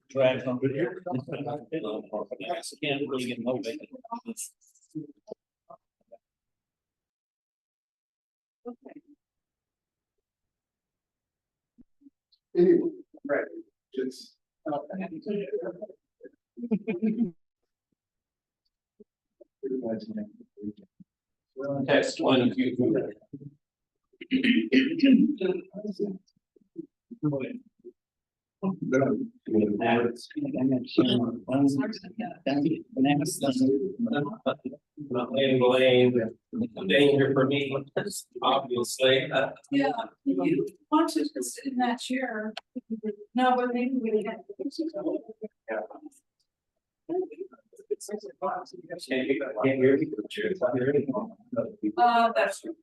Drag on good here. Can't really get motivated. Anyway, right, just. Text one of you. Danger for me, obviously. Yeah, you want to sit in that chair. No, but maybe we have. That's true.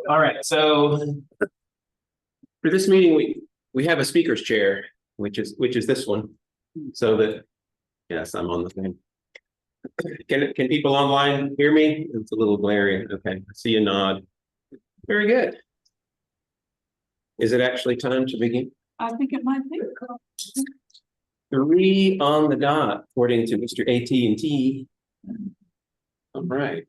All right, so for this meeting, we have a speaker's chair, which is this one. So that, yes, I'm on the thing. Can people online hear me? It's a little glary. Okay, I see a nod. Very good. Is it actually time to begin? I think it might be. 3 on the dot, according to Mr. AT&T. All right.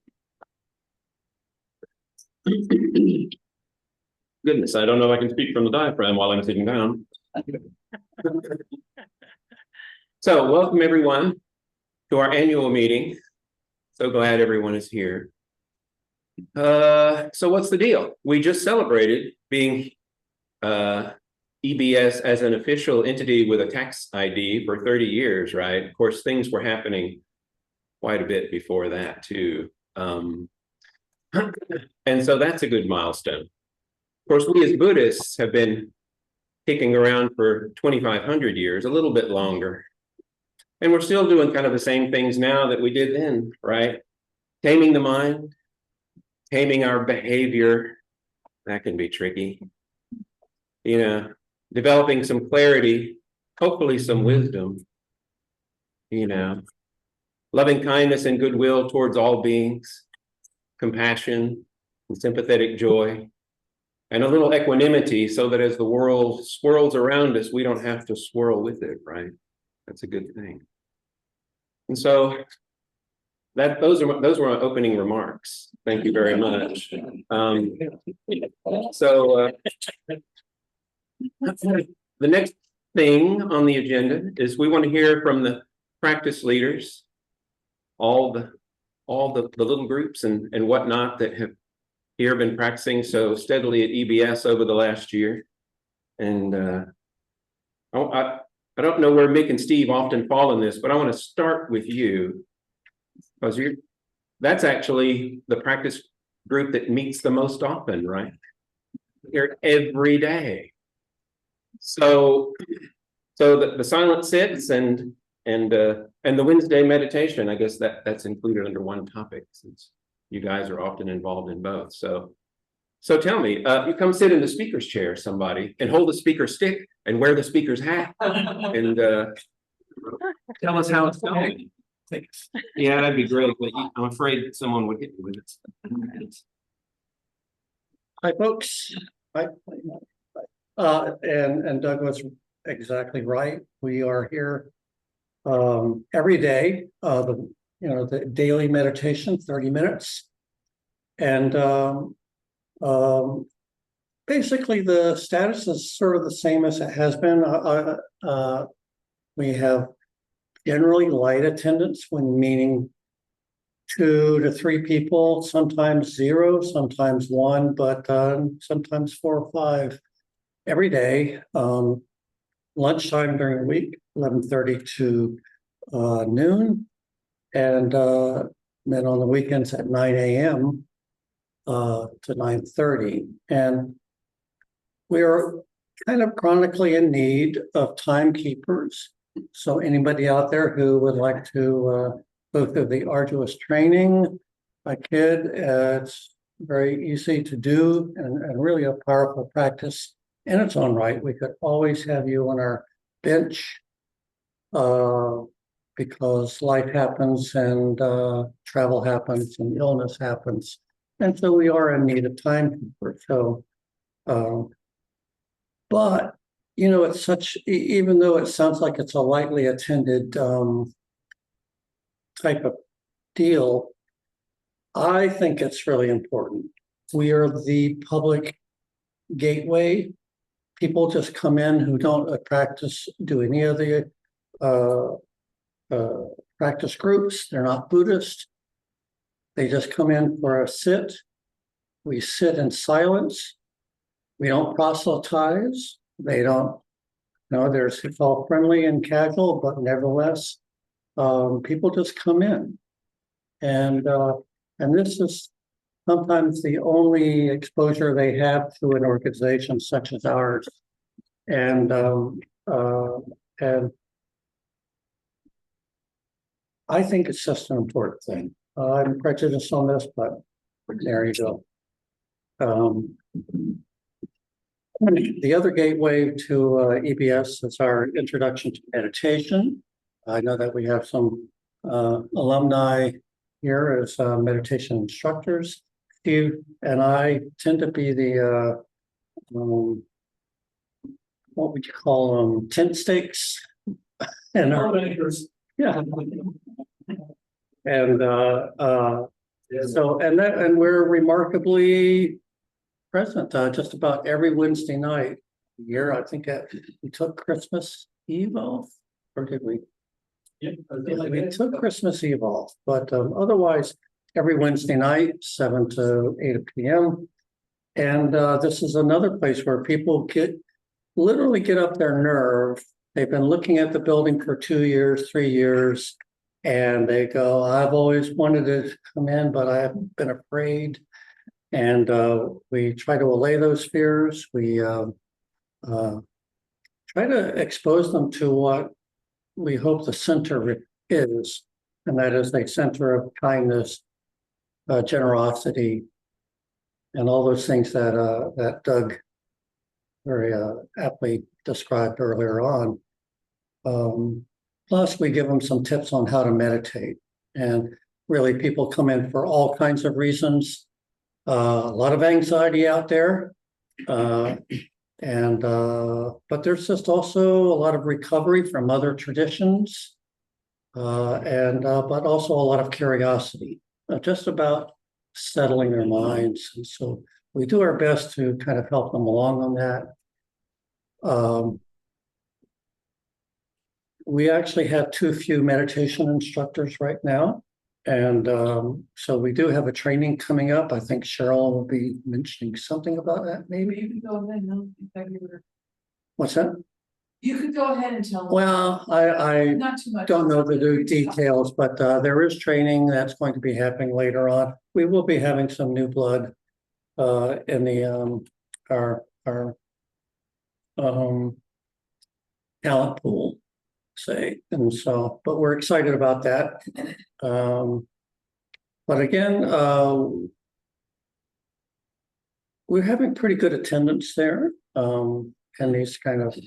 Goodness, I don't know if I can speak from the diaphragm while I'm sitting down. So, welcome everyone to our annual meeting. So glad everyone is here. So what's the deal? We just celebrated being EBS as an official entity with a tax ID for 30 years, right? Of course, things were happening quite a bit before that too. And so that's a good milestone. Of course, we as Buddhists have been kicking around for 2,500 years, a little bit longer. And we're still doing kind of the same things now that we did then, right? Taming the mind, taming our behavior. That can be tricky. You know, developing some clarity, hopefully some wisdom, you know, loving kindness and goodwill towards all beings, compassion and sympathetic joy, and a little equanimity so that as the world swirls around us, we don't have to swirl with it, right? That's a good thing. And so those were my opening remarks. Thank you very much. The next thing on the agenda is we want to hear from the practice leaders, all the little groups and whatnot that have here been practicing so steadily at EBS over the last year. And I don't know where Mick and Steve often fall in this, but I want to start with you because that's actually the practice group that meets the most often, right? Here every day. So the silent sits and the Wednesday meditation, I guess that's included under one topic since you guys are often involved in both. So tell me, you come sit in the speaker's chair, somebody, and hold the speaker stick and wear the speaker's hat and tell us how it's going. Yeah, that'd be great, but I'm afraid someone would hit you with it. Hi, folks. Hi. And Doug was exactly right. We are here every day. The daily meditation, 30 minutes, and basically the status is sort of the same as it has been. We have generally light attendance when meeting 2 to 3 people, sometimes 0, sometimes 1, but sometimes 4 or 5 every day. Lunchtime during the week, 11:30 to noon, and then on the weekends at 9 a.m. To 9:30. And we are kind of chronically in need of timekeepers. So anybody out there who would like to go through the arduous training, I kid, it's very easy to do and really a powerful practice in its own right. We could always have you on our bench because life happens and travel happens and illness happens. And so we are in need of timekeepers. So, but you know, it's such, even though it sounds like it's a lightly attended type of deal, I think it's really important. We are the public gateway. People just come in who don't do any of the practice groups. They're not Buddhist. They just come in for a sit. We sit in silence. We don't proselytize. They don't, it's all friendly and casual, but nevertheless, people just come in. And this is sometimes the only exposure they have to an organization such as ours. And I think it's just an important thing. I'm prejudiced on this, but there you go. The other gateway to EBS is our introduction to meditation. I know that we have some alumni here as meditation instructors. Steve and I tend to be the what would you call them, tent stakes, and yeah, and so and we're remarkably present just about every Wednesday night here. I think we took Christmas Eve off, or did we? Yeah, we took Christmas Eve off, but otherwise every Wednesday night, 7 to 8 p.m. And this is another place where people literally get up their nerve. They've been looking at the building for 2 years, 3 years, and they go, I've always wanted to come in, but I haven't been afraid. And we try to allay those fears. We try to expose them to what we hope the center is, and that is a center of kindness, generosity, and all those things that Doug very aptly described earlier on. Plus, we give them some tips on how to meditate. And really, people come in for all kinds of reasons. A lot of anxiety out there. But there's just also a lot of recovery from other traditions. But also a lot of curiosity, just about settling their minds. And so we do our best to kind of help them along on that. We actually have too few meditation instructors right now. And so we do have a training coming up. I think Cheryl will be mentioning something about that, maybe. You could go ahead and What's that? you could go ahead and tell them. Well, I Not too much. don't know the details, but there is training that's going to be happening later on. We will be having some new blood in the our talent pool, say, and so, but we're excited about that. But again, we're having pretty good attendance there, and these kind of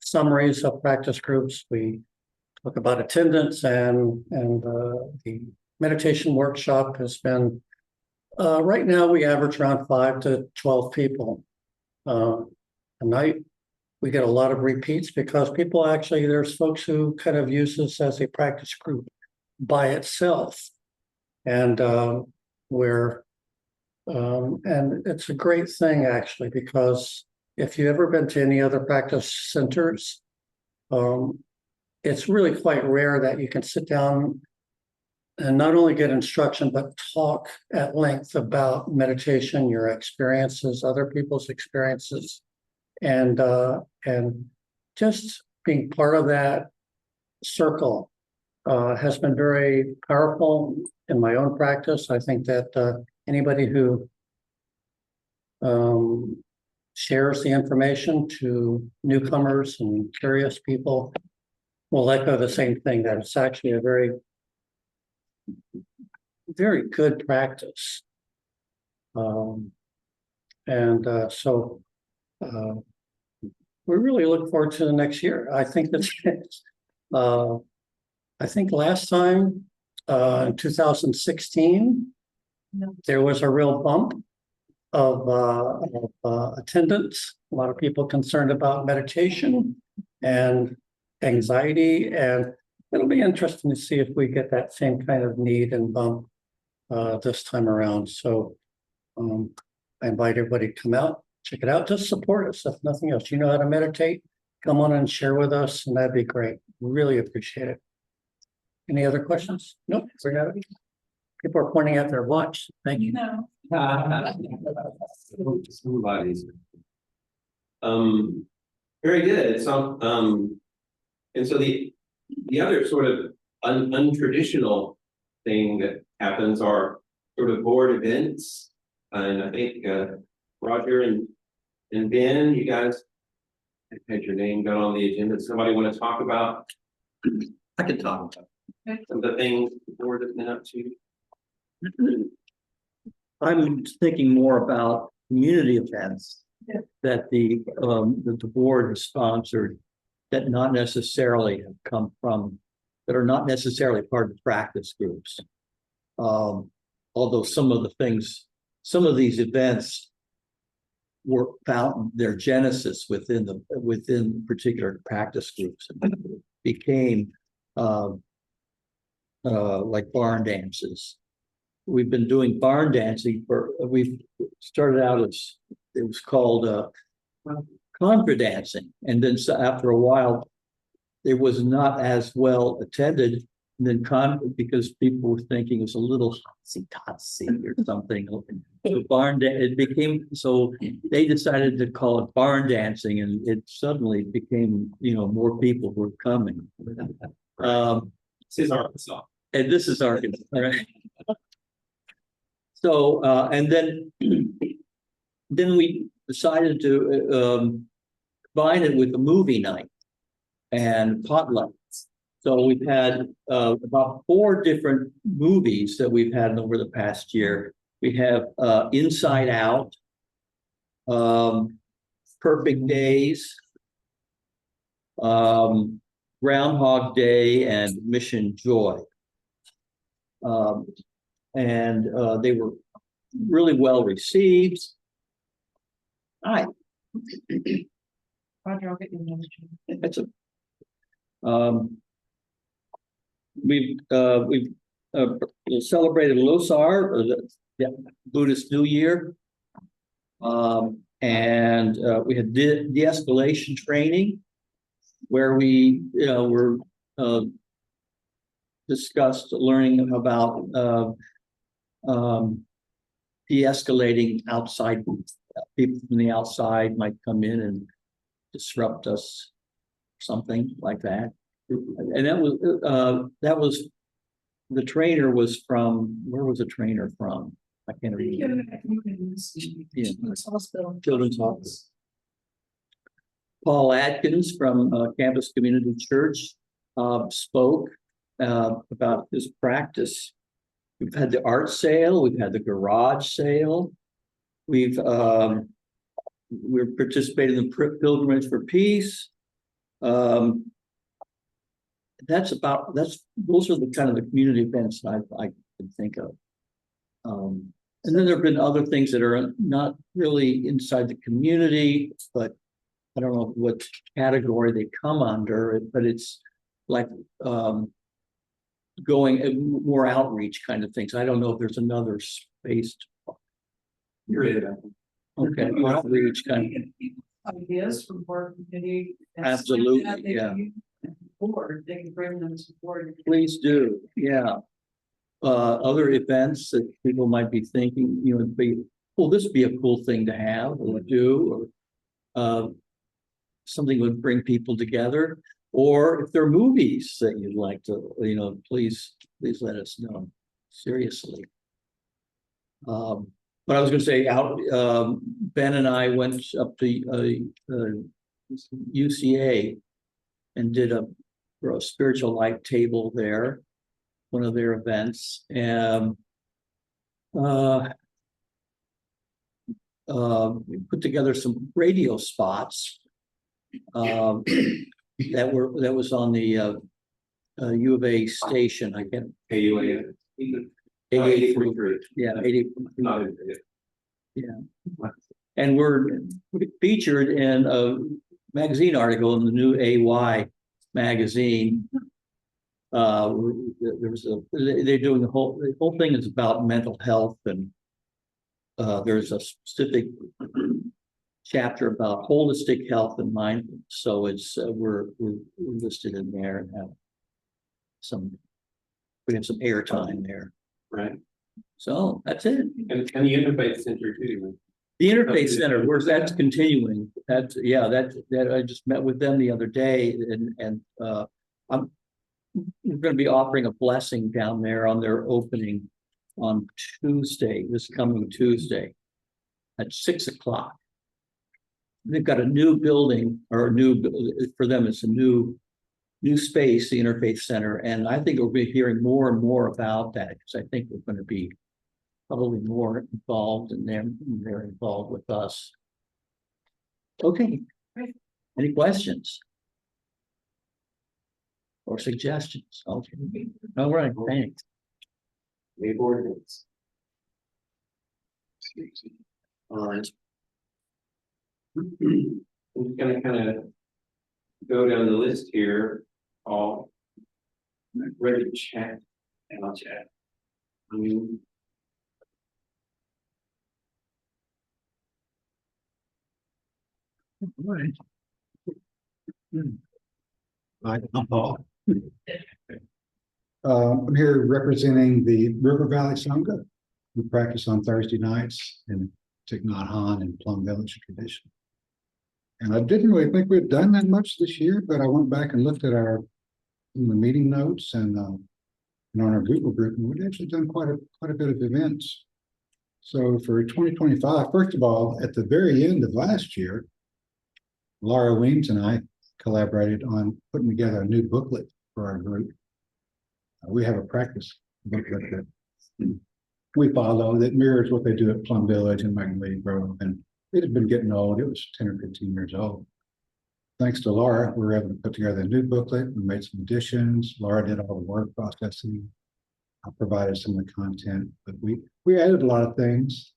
summaries of practice groups. We talk about attendance, and the meditation workshop has been right now we average around 5 to 12 people a night. We get a lot of repeats because people actually, there's folks who kind of use this as a practice group by itself. And and it's a great thing actually, because if you've ever been to any other practice centers, it's really quite rare that you can sit down and not only get instruction, but talk at length about meditation, your experiences, other people's experiences. And just being part of that circle has been very powerful in my own practice. I think that anybody who shares the information to newcomers and curious people will echo the same thing, that it's actually a very, very good practice. So we really look forward to the next year. I think that's I think last time, in 2016, No. there was a real bump of attendance. A lot of people concerned about meditation and anxiety, and it'll be interesting to see if we get that same kind of need and bump this time around. So I invite everybody to come out, check it out, just support us if nothing else. You know how to meditate, come on and share with us, and that'd be great. Really appreciate it. Any other questions? Nope, forgot it. People are pointing at their watch. Thank you. No, Somebody's. Very good. So, and so the other sort of untraditional thing that happens are sort of board events. And I think, Roger and Ben, you guys had your name down on the agenda. Somebody want to talk about? I can talk about. Some of the things the board has been up to. I'm thinking more about community events Yeah. that the board has sponsored that not necessarily have come from, that are not necessarily part of practice groups. Although some of these events were found their genesis within particular practice groups and became like barn dances. We've been doing barn dancing we've started out as, it was called contra dancing. And then after a while, it was not as well attended. And then because people were thinking it was a little hotsy-totsy or something. So it became, so they decided to call it barn dancing, and it suddenly became, more people were coming. This is Arkansas. And this is Arkansas, right? So, and then we decided to combine it with a movie night and potluck. So we've had about 4 different movies that we've had over the past year. We have Inside Out, Perfect Days, Groundhog Day, and Mission Joy. And they were really well received. Hi. Roger, I'll get you another. That's we've celebrated Losar, or the Buddhist New Year. And we had de-escalation training where we were discussed learning about de-escalating outside. People from the outside might come in and disrupt us, something like that. And that was the trainer was from, where was the trainer from? I can't remember. Yeah. Hospital. Children's Hospital. Paul Atkins from Campus Community Church spoke about his practice. We've had the art sale, we've had the garage sale, we're participating in the Pilgrimage for Peace. Those are the kind of the community events I can think of. And then there have been other things that are not really inside the community, but I don't know what category they come under, but it's like going more outreach kind of things. I don't know if there's another space. Okay, outreach kind of. Ideas from board committee. Absolutely, yeah. Board, they can bring them to board. Please do, yeah. Other events that people might be thinking, will this be a cool thing to have or do, or something would bring people together, or if there are movies that you'd like to, please let us know. Seriously. But I was going to say, Ben and I went up to UCA and did a spiritual life table there, one of their events, and we put together some radio spots that was on the U of A station, I can, KUA. 80, yeah, 80. Not in it. And we're featured in a magazine article in the new AY magazine. There was they're doing the whole thing is about mental health, and there's a specific chapter about holistic health and mindfulness. So it's we're listed in there and have we have some airtime there. Right. So that's it. And the interfaith center too. The Interfaith Center, that's continuing. That I just met with them the other day, and I'm going to be offering a blessing down there on their opening on Tuesday, this coming Tuesday at 6:00. They've got a new building, or for them, it's a new space, the Interfaith Center, and I think we'll be hearing more and more about that, because I think we're going to be probably more involved, and they're involved with us. Okay. Any questions? Or suggestions? Okay. All right, thanks. May board minutes. All right. I'm just gonna kind of go down the list here. All ready to chat, and I'll chat. All right. Hi, I'm Paul. I'm here representing the River Valley Sangha. We practice on Thursday nights in Thich Nhat Hanh and Plum Village tradition. And I didn't really think we'd done that much this year, but I went back and looked at the meeting notes and on our Google group, and we've actually done quite a bit of events. So for 2025, first of all, at the very end of last year, Laura Weems and I collaborated on putting together a new booklet for our group. We have a practice booklet that we follow that mirrors what they do at Plum Village and Magnolia Grove, and it had been getting old. It was 10 or 15 years old. Thanks to Laura, we were able to put together a new booklet. We made some additions. Laura did all the word processing. I provided some of the content, but we added a lot of things,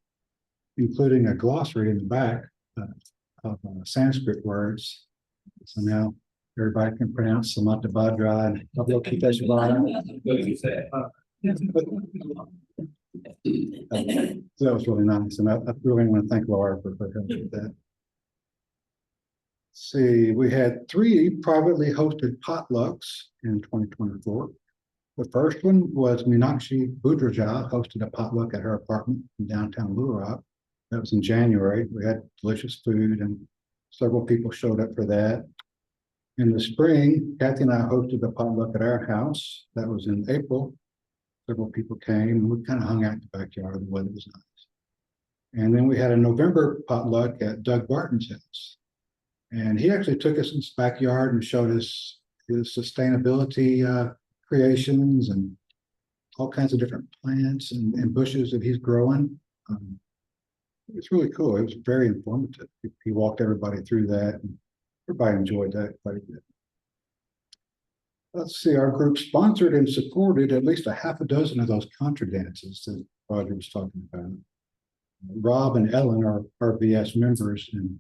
including a glossary in the back of Sanskrit words. So now everybody can pronounce Samantabhadra and Avalokiteshvara. What did you say? So that was really nice, and I really want to thank Laura for helping with that. Let's see, we had 3 privately hosted potlucks in 2024. The first one was Meenakshi Budraja hosted a potluck at her apartment in downtown Little Rock. That was in January. We had delicious food, and several people showed up for that. In the spring, Kathy and I hosted a potluck at our house. That was in April. Several people came, and we kind of hung out in the backyard. The weather was nice. And then we had a November potluck at Doug Barton's house. And he actually took us in his backyard and showed us his sustainability creations and all kinds of different plants and bushes that he's growing. It's really cool. It was very informative. He walked everybody through that, and everybody enjoyed that quite a bit. Let's see, our group sponsored and supported at least a half a dozen of those contra dances that Roger was talking about. Rob and Ellen are VS members, and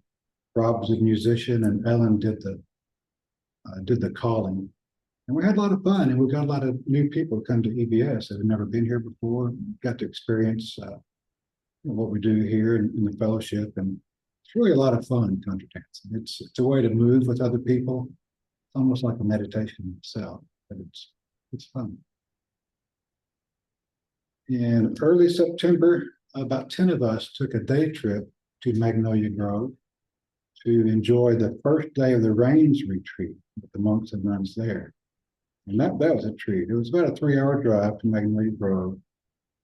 Rob was a musician and Ellen did the calling. And we had a lot of fun, and we got a lot of new people come to EBS that had never been here before, got to experience what we do here in the fellowship. And it's really a lot of fun, contra dancing. It's a way to move with other people. It's almost like a meditation itself, but it's fun. In early September, about 10 of us took a day trip to Magnolia Grove to enjoy the first day of the Rains retreat with the monks and nuns there. And that was a treat. It was about a 3-hour drive to Magnolia Grove.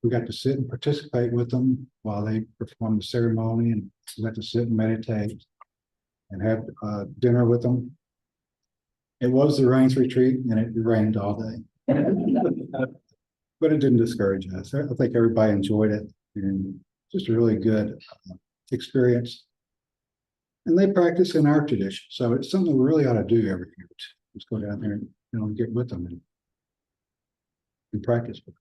We got to sit and participate with them while they performed the ceremony, and we got to sit and meditate and have dinner with them. It was the Rains retreat, and it rained all day. But it didn't discourage us. I think everybody enjoyed it, and just a really good experience. And they practice in our tradition, so it's something we really ought to do every year. Just go down there and get with them and and practice with.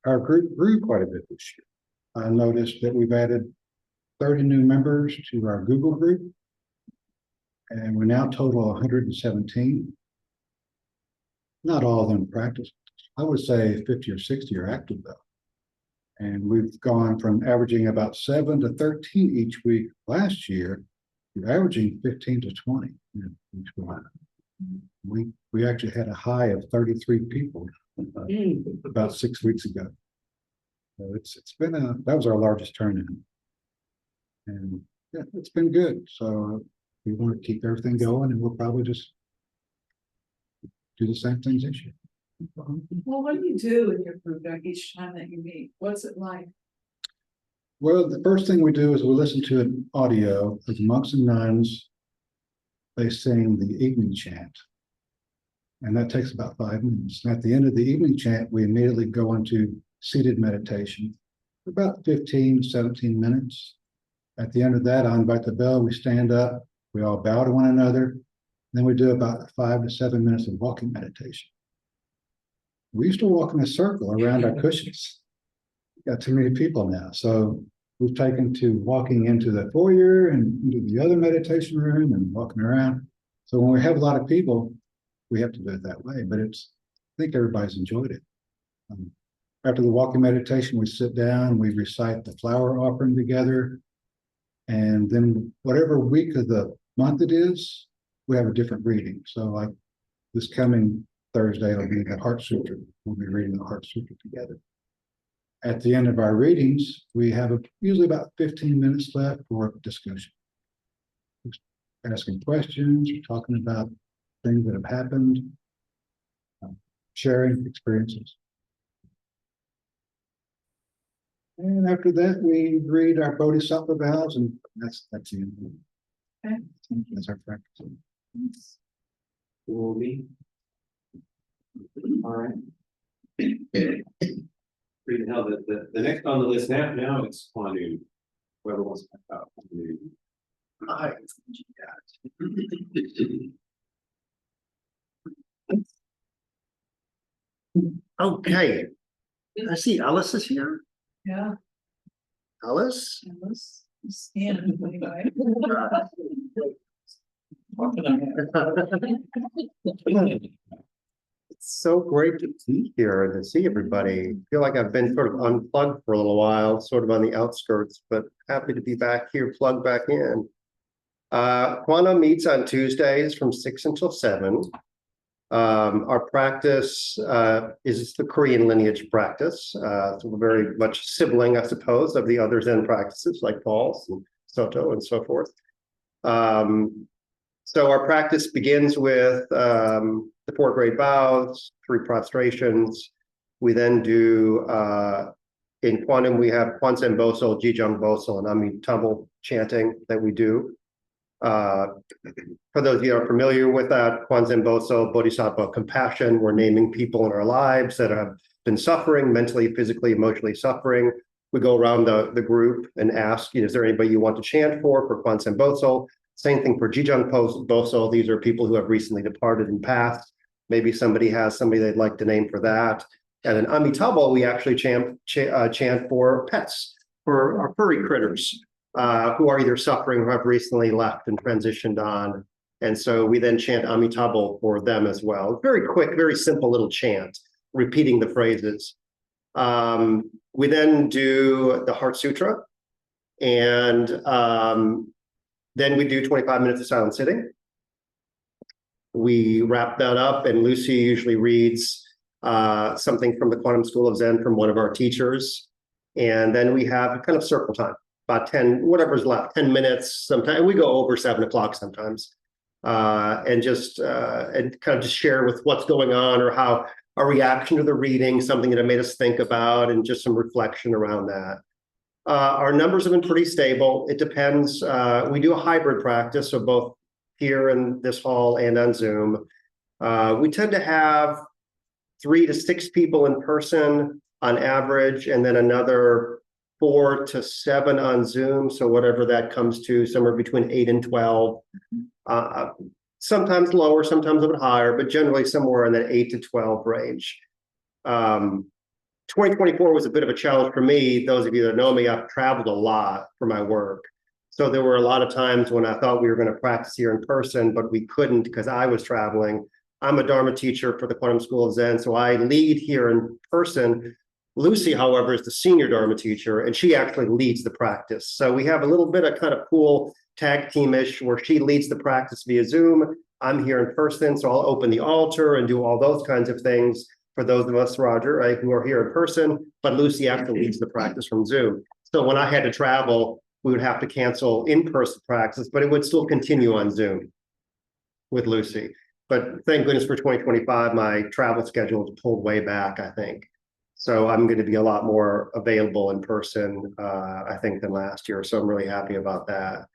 Our group grew quite a bit this year. I noticed that we've added 30 new members to our Google group. And we now total 117. Not all of them practice. I would say 50 or 60 are active though. And we've gone from averaging about 7 to 13 each week last year to averaging 15 to 20 each week. We actually had a high of 33 people about 6 weeks ago. So it's been that was our largest turnout. And yeah, it's been good. So we want to keep everything going, and we'll probably just do the same things this year. Well, what do you do in your group each time that you meet? What's it like? Well, the first thing we do is we listen to an audio of the monks and nuns. They sing the evening chant. And that takes about 5 minutes. And at the end of the evening chant, we immediately go into seated meditation for about 15, 17 minutes. At the end of that, I invite the bell, we stand up, we all bow to one another. Then we do about 5 to 7 minutes of walking meditation. We used to walk in a circle around our cushions. Got too many people now. So we've taken to walking into the foyer and into the other meditation room and walking around. So when we have a lot of people, we have to do it that way. But I think everybody's enjoyed it. After the walking meditation, we sit down, we recite the flower offering together. And then whatever week of the month it is, we have a different reading. So like this coming Thursday, it'll be the Heart Sutra. We'll be reading the Heart Sutra together. At the end of our readings, we have usually about 15 minutes left for discussion. Just asking questions, talking about things that have happened, sharing experiences. And after that, we read our Bodhisattva vows, and that's the end. Okay. That's our practice. Will be. All right. Pretty hell, the next on the list now it's Quanu. Whoever wants to talk about Quanu. Hi. Okay, I see Alice is here. Yeah, Alice? let's stand anyway. It's so great to be here and to see everybody. I feel like I've been sort of unplugged for a little while, sort of on the outskirts, but happy to be back here, plugged back in. Quanah meets on Tuesdays from 6 until 7. Our practice is the Korean lineage practice. So we're very much sibling, I suppose, of the other Zen practices like Paul's and Soto and so forth. So our practice begins with the 4 great vows, 3 prostrations. We then do, in Quantum, we have Kwanzaa Boso, Jijang Boso, and Amitabha chanting that we do. For those of you who are familiar with that, Kwanzaa Boso, Bodhisattva compassion, we're naming people in our lives that have been suffering, mentally, physically, emotionally suffering. We go around the group and ask, is there anybody you want to chant for Kwanzaa Boso? Same thing for Jijang Boso. These are people who have recently departed and passed. Maybe somebody has somebody they'd like to name for that. And in Amitabha, we actually chant for pets, for our furry critters, who are either suffering or have recently left and transitioned on. And so we then chant Amitabha for them as well. Very quick, very simple little chant, repeating the phrases. We then do the Heart Sutra. And then we do 25 minutes of silent sitting. We wrap that up, and Lucy usually reads something from the Quantum School of Zen from one of our teachers. And then we have kind of circle time, about 10, whatever's left, 10 minutes. Sometimes we go over 7 o'clock sometimes, and just and kind of just share with what's going on or how our reaction to the reading, something that it made us think about, and just some reflection around that. Our numbers have been pretty stable. It depends. We do a hybrid practice, so both here in this hall and on Zoom. We tend to have 3 to 6 people in person on average, and then another 4 to 7 on Zoom. So whatever that comes to, somewhere between 8 and 12. sometimes lower, sometimes a bit higher, but generally somewhere in that 8 to 12 range. 2024 was a bit of a challenge for me. Those of you that know me, I've traveled a lot for my work. So there were a lot of times when I thought we were going to practice here in person, but we couldn't because I was traveling. I'm a Dharma teacher for the Quantum School of Zen, so I lead here in person. Lucy, however, is the senior Dharma teacher, and she actually leads the practice. So we have a little bit of kind of cool tag teamish where she leads the practice via Zoom. I'm here in person, so I'll open the altar and do all those kinds of things for those of us, Roger, right, who are here in person, but Lucy actually leads the practice from Zoom. So when I had to travel, we would have to cancel in-person practice, but it would still continue on Zoom with Lucy. But thank goodness for 2025, my travel schedule is pulled way back, I think. So I'm going to be a lot more available in person, I think, than last year. So I'm really happy about that.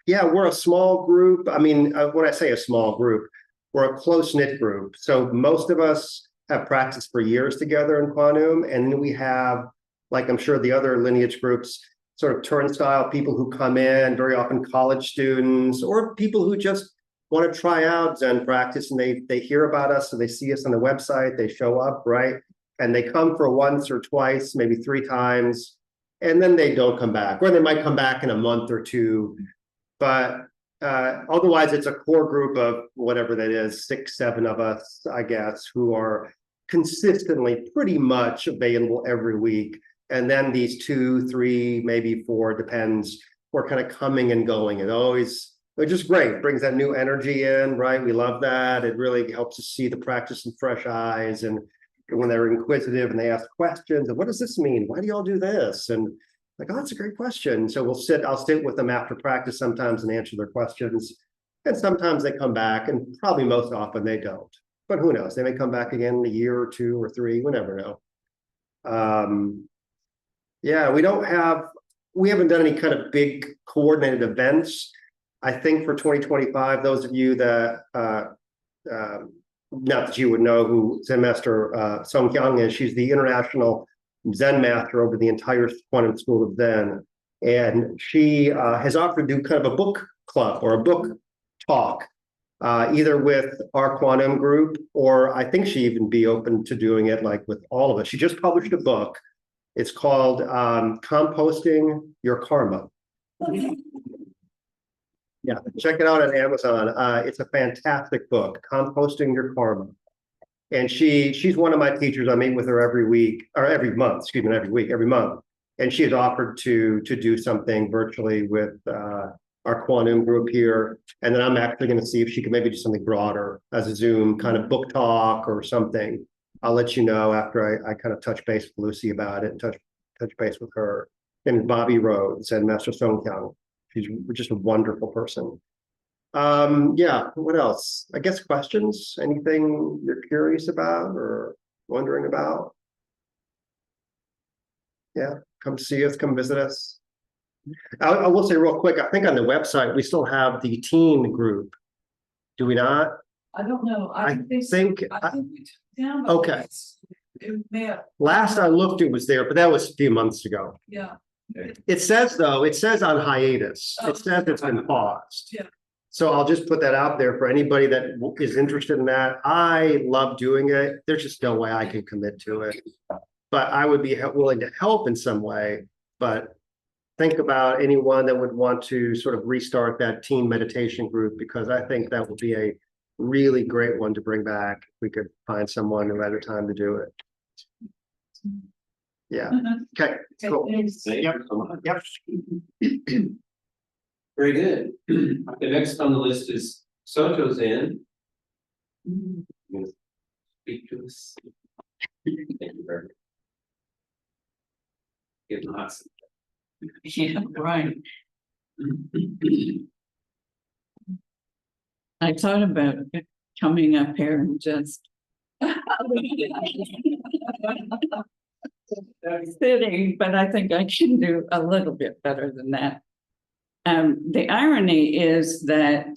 Yeah, we're a small group. I mean, when I say a small group, we're a close-knit group. So most of us have practiced for years together in Quantum. And then we have, like I'm sure the other lineage groups, sort of turnstile people who come in, very often college students, or people who just want to try out Zen practice, and they hear about us, so they see us on the website, they show up, right? And they come for once or twice, maybe 3 times, and then they don't come back, or they might come back in a month or 2. But otherwise, it's a core group of whatever that is, 6, 7 of us, I guess, who are consistently pretty much available every week. And then these 2, 3, maybe 4, depends, we're kind of coming and going. And always, which is great, brings that new energy in, right? We love that. It really helps us see the practice in fresh eyes. And when they're inquisitive and they ask questions, and what does this mean? Why do y'all do this? And like, oh, that's a great question. So I'll sit with them after practice sometimes and answer their questions. And sometimes they come back, and probably most often they don't. But who knows? They may come back again in a year or 2 or 3, we never know. Yeah, we haven't done any kind of big coordinated events. I think for 2025, those of you that, not that you would know who Zen Master Song Kyung is, she's the international Zen master over the entire Quantum School of Zen. And she has offered to do kind of a book club or a book talk, either with our Quantum group, or I think she even be open to doing it like with all of us. She just published a book. It's called Composting Your Karma. Yeah, check it out on Amazon. It's a fantastic book, Composting Your Karma. And she's one of my teachers. I meet with her every week, or every month, excuse me, not every week, every month. And she has offered to do something virtually with our Quantum group here. And then I'm actually going to see if she can maybe do something broader as a Zoom kind of book talk or something. I'll let you know after I kind of touch base with Lucy about it and touch base with her. And Bobby Rhodes and Master Song Kyung. She's just a wonderful person. Yeah, what else? I guess questions, anything you're curious about or wondering about? Yeah, come see us, come visit us. I will say real quick, I think on the website, we still have the teen group. Do we not? I don't know. I think we took it down. But okay. It may have, Last I looked, it was there, but that was a few months ago. yeah. It says on hiatus. Oh. It says it's been paused. Yeah. So I'll just put that out there for anybody that is interested in that. I love doing it. There's just no way I can commit to it. But I would be willing to help in some way. But think about anyone that would want to sort of restart that teen meditation group, because I think that would be a really great one to bring back if we could find someone who had the time to do it. Yeah. Okay. Cool. Yep. Yep. Very good. The next on the list is Soto Zen. Speak to us. Thank you very much. Give lots. Yeah, right. I thought about coming up here and just sitting, but I think I can do a little bit better than that. The irony is that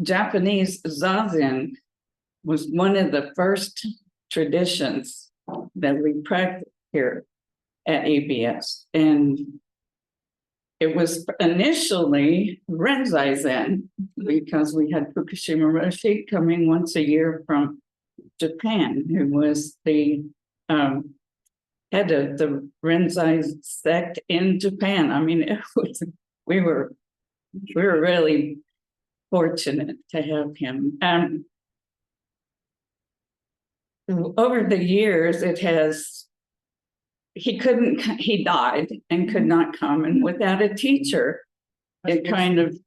Japanese Zazen was one of the first traditions that we practiced here at EBS. And it was initially Renzai Zen, because we had Fukushima Roshi coming once a year from Japan, who was the head of the Renzai sect in Japan. I mean, it was, we were really fortunate to have him. Over the years, he died and could not come, and without a teacher, it kind of,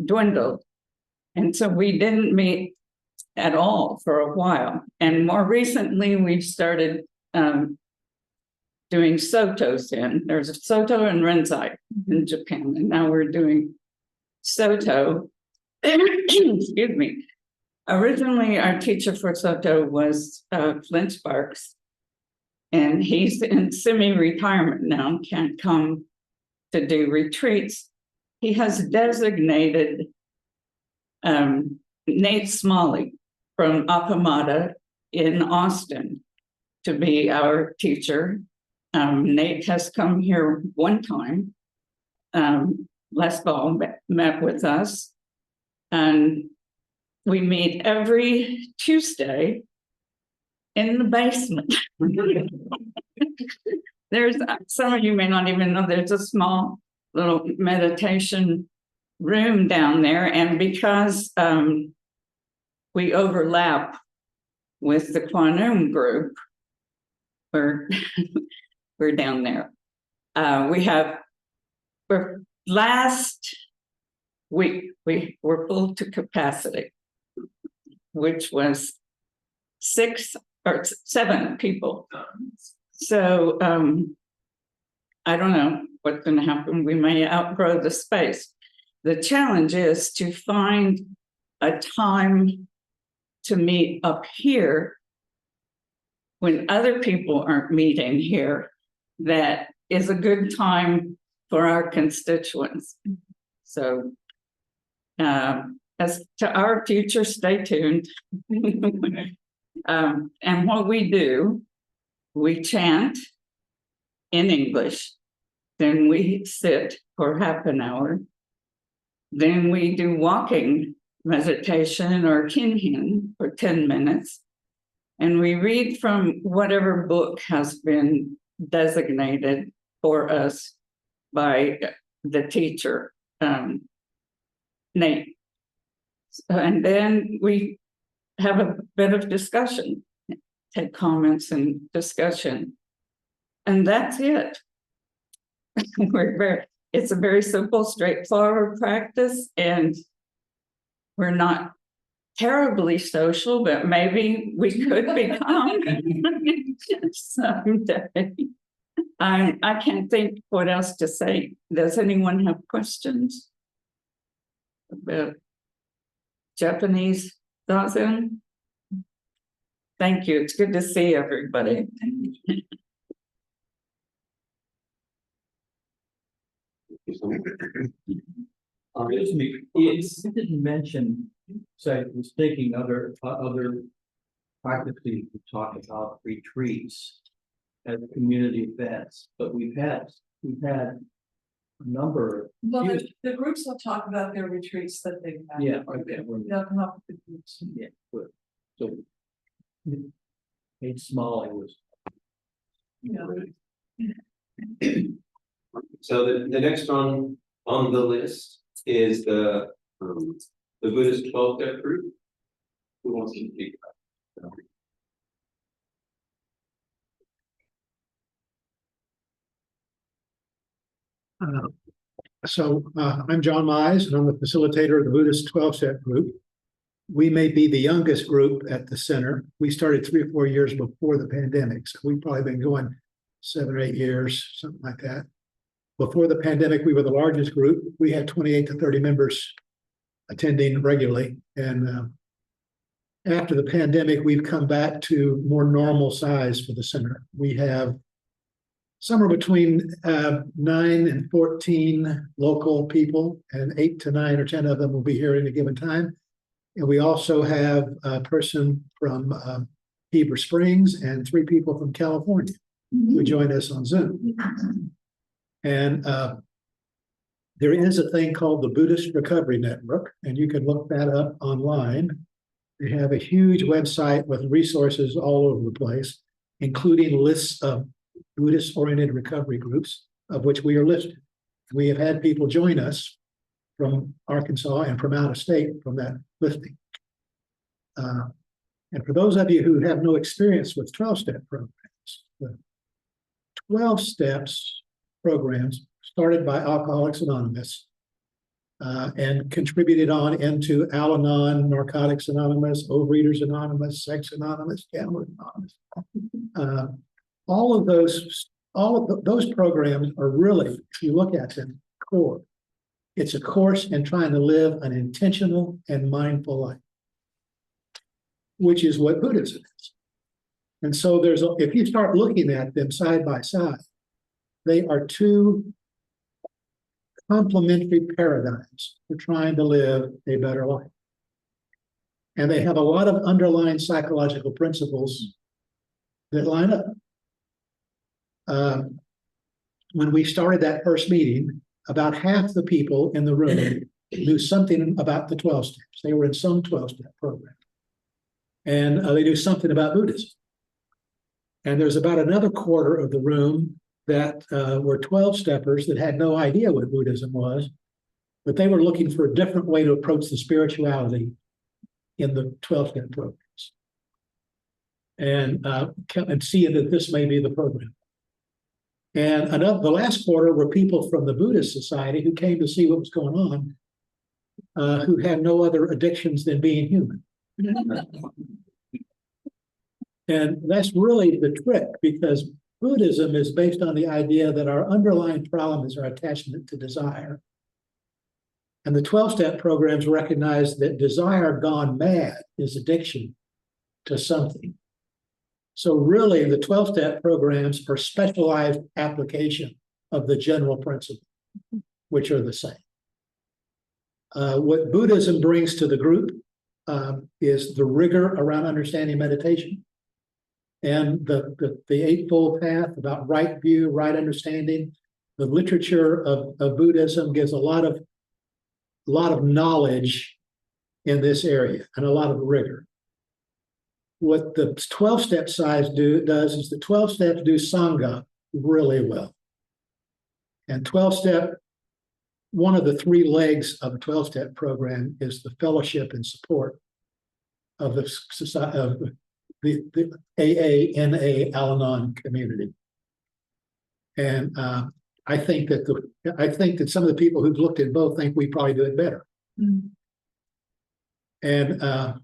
dwindled. And so we didn't meet at all for a while. And more recently, we've started doing Soto Zen. There's a Soto and Renzai in Japan, and now we're doing Soto. Excuse me. Originally, our teacher for Soto was Flint Sparks, and he's in semi-retirement now, can't come to do retreats. He has designated Nate Smalley from Appamada in Austin to be our teacher. Nate has come here one time. Les Ball met with us, and we meet every Tuesday in the basement. There's, some of you may not even know, there's a small little meditation room down there. And because we overlap with the Quanum group, we're down there. Last week, we were full to capacity, which was 6 or 7 people. So I don't know what's going to happen. We may outgrow the space. The challenge is to find a time to meet up here when other people aren't meeting here. That is a good time for our constituents. So as to our future, stay tuned. And what we do, we chant in English, then we sit for half an hour, then we do walking meditation or kinhin for 10 minutes, and we read from whatever book has been designated for us by the teacher, Nate. And then we have a bit of discussion, take comments and discussion. And that's it. It's a very simple, straightforward practice, and we're not terribly social, but maybe we could become someday. I can't think what else to say. Does anyone have questions about Japanese Zazen? Thank you. It's good to see everybody. Excuse me, you didn't mention, so I was thinking other practices to talk about retreats as community events, but we've had a number. Well, the groups will talk about their retreats that they've had. Yeah, okay. They'll come up with the groups. Yeah, good. So Kate Smalley was. So the next one on the list is the Buddhist 12-step group. Who wants to speak about it? I'm John Mize, and I'm the facilitator of the Buddhist 12-step group. We may be the youngest group at the center. We started 3 or 4 years before the pandemic, so we've probably been going 7 or 8 years, something like that. Before the pandemic, we were the largest group. We had 28 to 30 members attending regularly. And after the pandemic, we've come back to more normal size for the center. We have somewhere between 9 and 14 local people, and 8 to 9 or 10 of them will be here at any given time. And we also have a person from Heber Springs and 3 people from California who join us on Zoom. And there is a thing called the Buddhist Recovery Network, and you can look that up online. They have a huge website with resources all over the place, including lists of Buddhist-oriented recovery groups, of which we are listed. We have had people join us from Arkansas and from out of state from that listing. And for those of you who have no experience with 12-step programs, the 12 steps programs started by Alcoholics Anonymous and contributed on into Al-Anon, Narcotics Anonymous, Overeaters Anonymous, Sex Anonymous, Gamblers Anonymous. All of those programs are really, if you look at them, core. It's a course in trying to live an intentional and mindful life, which is what Buddhism is. And so if you start looking at them side by side, they are two complementary paradigms for trying to live a better life. And they have a lot of underlying psychological principles that line up. When we started that first meeting, about half the people in the room knew something about the 12 steps. They were in some 12-step program. And they knew something about Buddhism. And there's about another quarter of the room that were 12-steppers that had no idea what Buddhism was, but they were looking for a different way to approach the spirituality in the 12-step programs. And seeing that this may be the program. And the last quarter were people from the Buddhist Society who came to see what was going on, who had no other addictions than being human. And that's really the trick, because Buddhism is based on the idea that our underlying problem is our attachment to desire. And the 12-step programs recognize that desire gone mad is addiction to something. So really, the 12-step programs are specialized application of the general principle, which are the same. What Buddhism brings to the group is the rigor around understanding meditation and the Eightfold Path about right view, right understanding. The literature of Buddhism gives a lot of knowledge in this area and a lot of rigor. What the 12-step size does is the 12 steps do Sangha really well. And 12-step, one of the three legs of a 12-step program is the fellowship and support of the society, of the AA, NA, Al-Anon community. And I think that some of the people who've looked at both think we probably do it better. Mm-hmm. And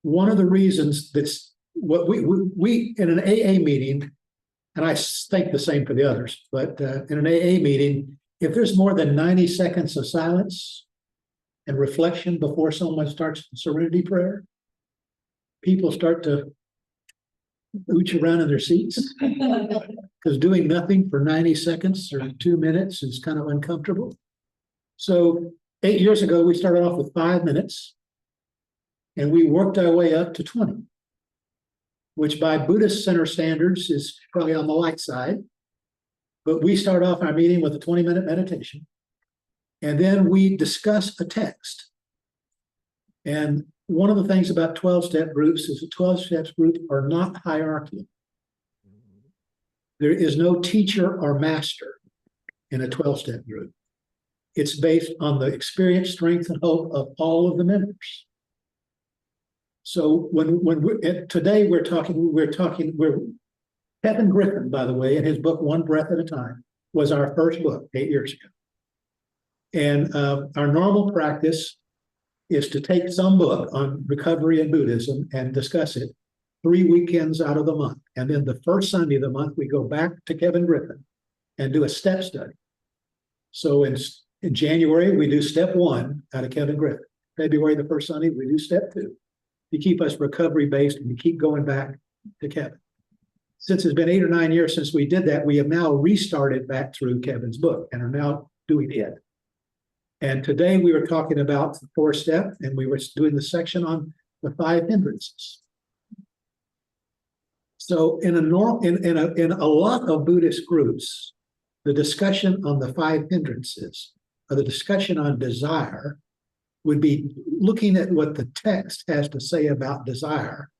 one of the reasons that's what we in an AA meeting, and I think the same for the others, but in an AA meeting, if there's more than 90 seconds of silence and reflection before someone starts the serenity prayer, people start to ooch around in their seats because doing nothing for 90 seconds or 2 minutes is kind of uncomfortable. So 8 years ago, we started off with 5 minutes. And we worked our way up to 20, which by Buddhist center standards is probably on the light side. But we start off our meeting with a 20-minute meditation. And then we discuss a text. And one of the things about 12-step groups is that 12-step groups are not hierarchical. There is no teacher or master in a 12-step group. It's based on the experience, strength, and hope of all of the members. So today we're Kevin Griffin, by the way, in his book, One Breath at a Time, was our first book 8 years ago. And our normal practice is to take some book on recovery and Buddhism and discuss it 3 weekends out of the month. And then the first Sunday of the month, we go back to Kevin Griffin and do a step study. So in January, we do step 1 out of Kevin Griffin. February, the first Sunday, we do step 2. To keep us recovery based and to keep going back to Kevin. Since it's been 8 or 9 years since we did that, we have now restarted back through Kevin's book and are now doing it. And today we were talking about the 4-step, and we were doing the section on the 5 hindrances. So in a lot of Buddhist groups, the discussion on the 5 hindrances, or the discussion on desire, would be looking at what the text has to say about desire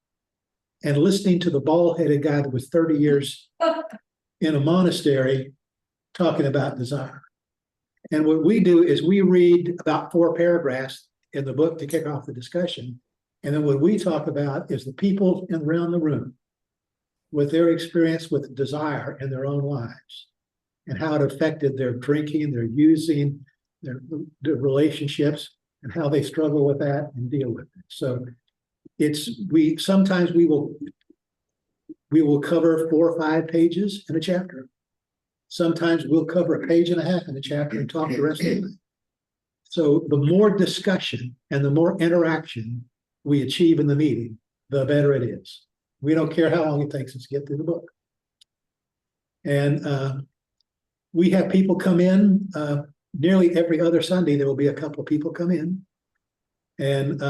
and listening to the bald-headed guy that was 30 years in a monastery talking about desire. And what we do is we read about 4 paragraphs in the book to kick off the discussion. And then what we talk about is the people around the room with their experience with desire in their own lives and how it affected their drinking, their using, their relationships, and how they struggle with that and deal with it. So sometimes we will cover 4 or 5 pages in a chapter. Sometimes we'll cover a page and a half in a chapter and talk the rest of it. So the more discussion and the more interaction we achieve in the meeting, the better it is. We don't care how long it takes us to get through the book. And we have people come in nearly every other Sunday. There will be a couple of people come in, and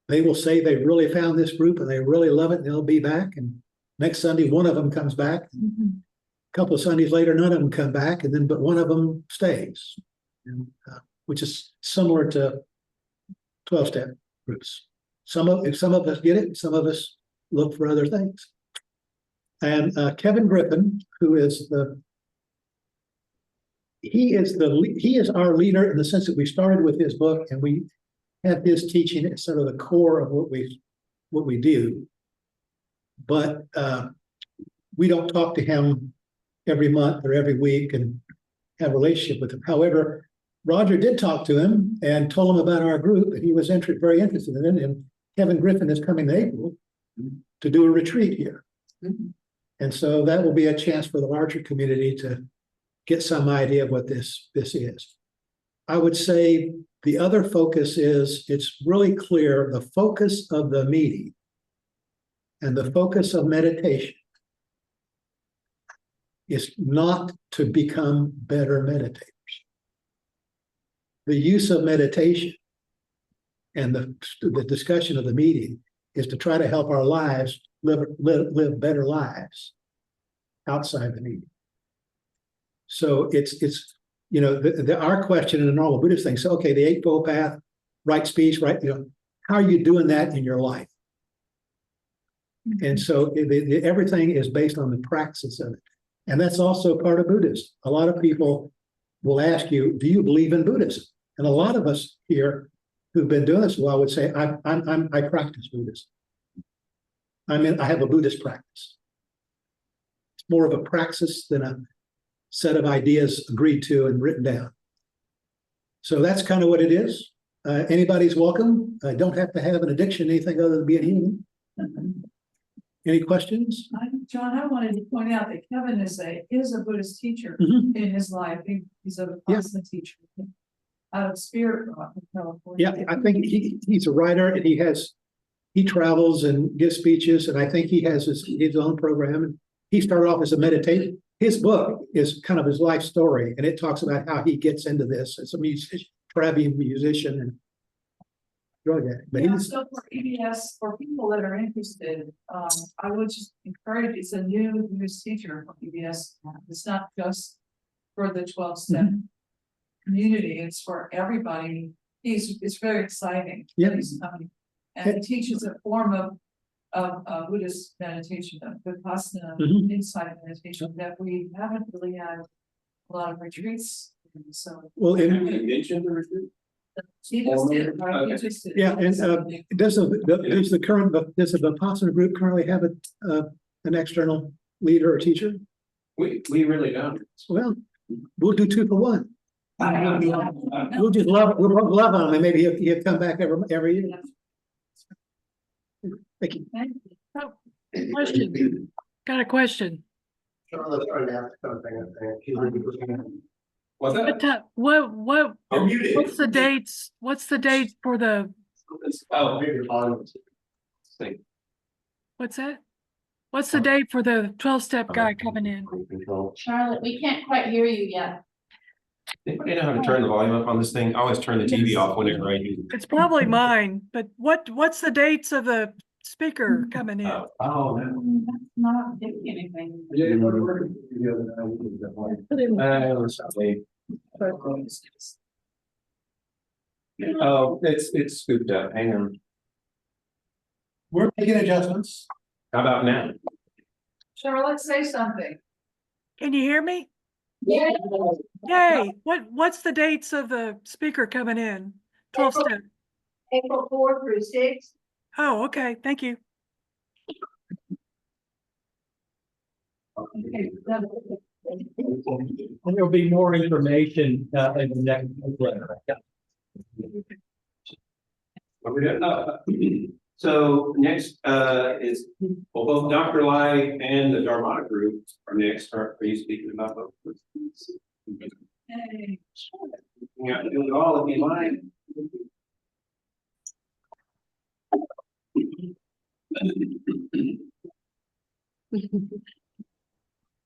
they will say they really found this group and they really love it, and they'll be back. And next Sunday, one of them comes back. A couple of Sundays later, none of them come back, but one of them stays, which is similar to 12-step groups. Some of us get it, some of us look for other things. And Kevin Griffin, who is he is our leader in the sense that we started with his book and we have his teaching as sort of the core of what we do. But we don't talk to him every month or every week and have a relationship with him. However, Roger did talk to him and told him about our group, and he was very interested in it. And Kevin Griffin is coming in April to do a retreat here. And so that will be a chance for the larger community to get some idea of what this is. I would say the other focus is, it's really clear the focus of the meeting and the focus of meditation is not to become better meditators. The use of meditation and the discussion of the meeting is to try to help our lives live better lives outside the meeting. So it's our question in a normal Buddhist thing. So okay, the Eightfold Path, right speech, right, how are you doing that in your life? And so everything is based on the praxis of it. And that's also part of Buddhism. A lot of people will ask you, do you believe in Buddhism? And a lot of us here who've been doing this a while would say, I practice Buddhism. I have a Buddhist practice. It's more of a praxis than a set of ideas agreed to and written down. So that's kind of what it is. Anybody's welcome. I don't have to have an addiction, anything other than being human. Any questions? John, I wanted to point out that Kevin is a Buddhist teacher in his life. He's a Vipassana teacher out of Spirit Rock in California. Yeah, I think he's a writer, and he travels and gives speeches, and I think he has his own program. And he started off as a meditation. His book is kind of his life story, and it talks about how he gets into this as a traveling musician and drug addict. But so for EBS, for people that are interested, I would just encourage, it's a new teacher for EBS. It's not just for the 12-step community, it's for everybody. It's very exciting. Yeah. He's coming. And he teaches a form of Buddhist meditation, of Vipassana insight meditation that we haven't really had a lot of retreats. So mention the retreat. he just did, right? He just did. Yeah, and does the Vipassana group currently have an external leader or teacher? We really don't. Well, we'll do 2 for 1. We'll just love on him, and maybe he'll come back every year. Thank you. Question. Got a question. What's that? What's the dates? What's the date for the, what's that? What's the date for the 12-step guy coming in? Charlotte, we can't quite hear you yet. Anybody know how to turn the volume up on this thing? I always turn the TV off whenever I use it. It's probably mine, but what's the dates of the speaker coming in? Oh, That's not doing anything. Oh, it's scooped up. Hang on. We're making adjustments. How about now? Charlotte, say something. Can you hear me? Yeah. Yay, what's the dates of the speaker coming in? 12 step. April 4 through 6. Oh, okay, thank you. There'll be more information in the next letter. So next is, well, both Dr. Lai and the Dharmata group are next. Are you speaking about both? Hey. Yeah, do it all if you like.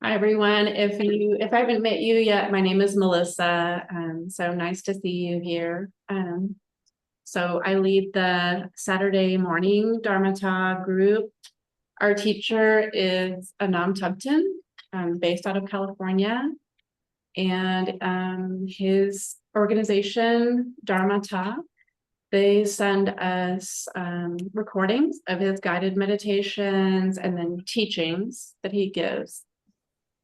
Hi, everyone. If I haven't met you yet, my name is Melissa. So nice to see you here. So I lead the Saturday morning Dharmata group. Our teacher is Anam Tubton, based out of California. And his organization, Dharmata, they send us recordings of his guided meditations and then teachings that he gives.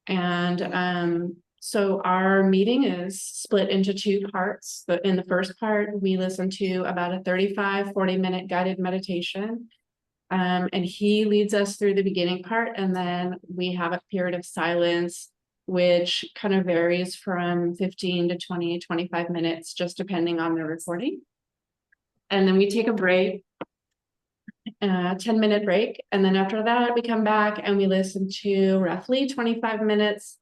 And so our meeting is split into two parts. But in the first part, we listen to about a 35-40-minute guided meditation. And he leads us through the beginning part, and then we have a period of silence, which kind of varies from 15 to 20, 25 minutes, just depending on the recording. And then we take a break, 10-minute break. And then after that, we come back and we listen to roughly 25 minutes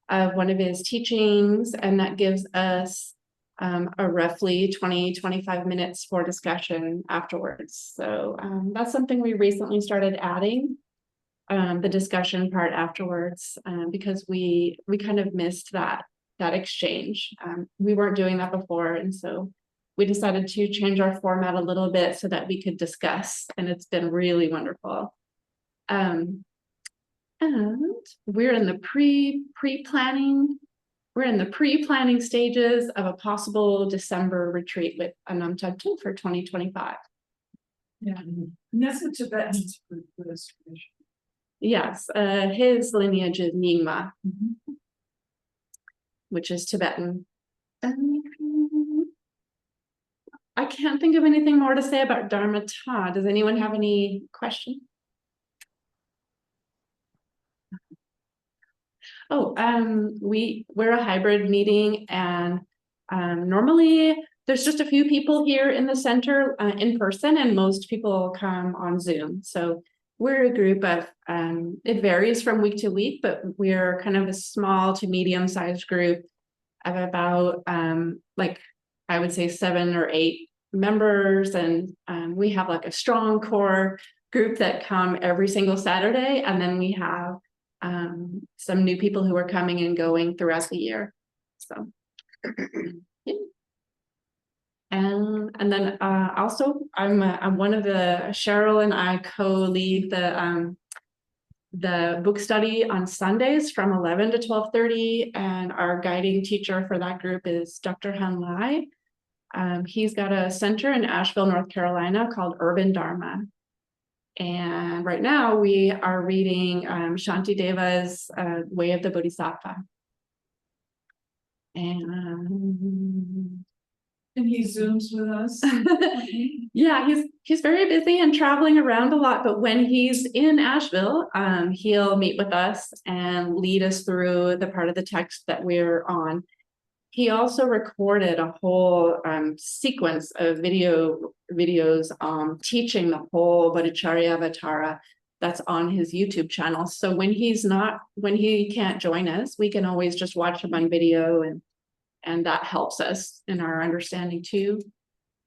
of one of his teachings. And that gives us a roughly 20-25 minutes for discussion afterwards. So that's something we recently started adding, the discussion part afterwards, because we kind of missed that exchange. We weren't doing that before. And so we decided to change our format a little bit so that we could discuss, and it's been really wonderful. And we're in the pre-planning stages of a possible December retreat with Anam Tubton for 2025. Yeah, and that's what Tibetans for this tradition. Yes, his lineage is Nyingma, which is Tibetan. I can't think of anything more to say about Dharmata. Does anyone have any questions? Oh, we're a hybrid meeting, and normally there's just a few people here in the center in person, and most people come on Zoom. So we're a group of, it varies from week to week, but we're kind of a small to medium-sized group of about like I would say 7 or 8 members, and we have like a strong core group that come every single Saturday, and then we have some new people who are coming and going throughout the year. So yeah. And then also I'm one of the, Cheryl and I co-lead the book study on Sundays from 11 to 12:30, and our guiding teacher for that group is Dr. Han Lai. He's got a center in Asheville, North Carolina called Urban Dharma. And right now we are reading Shantideva's Way of the Bodhisattva. And he Zooms with us. yeah, he's very busy and traveling around a lot, but when he's in Asheville, he'll meet with us and lead us through the part of the text that we're on. He also recorded a whole sequence of videos teaching the whole Bodhicharyavatara that's on his YouTube channel. So when he can't join us, we can always just watch him on video, and that helps us in our understanding too.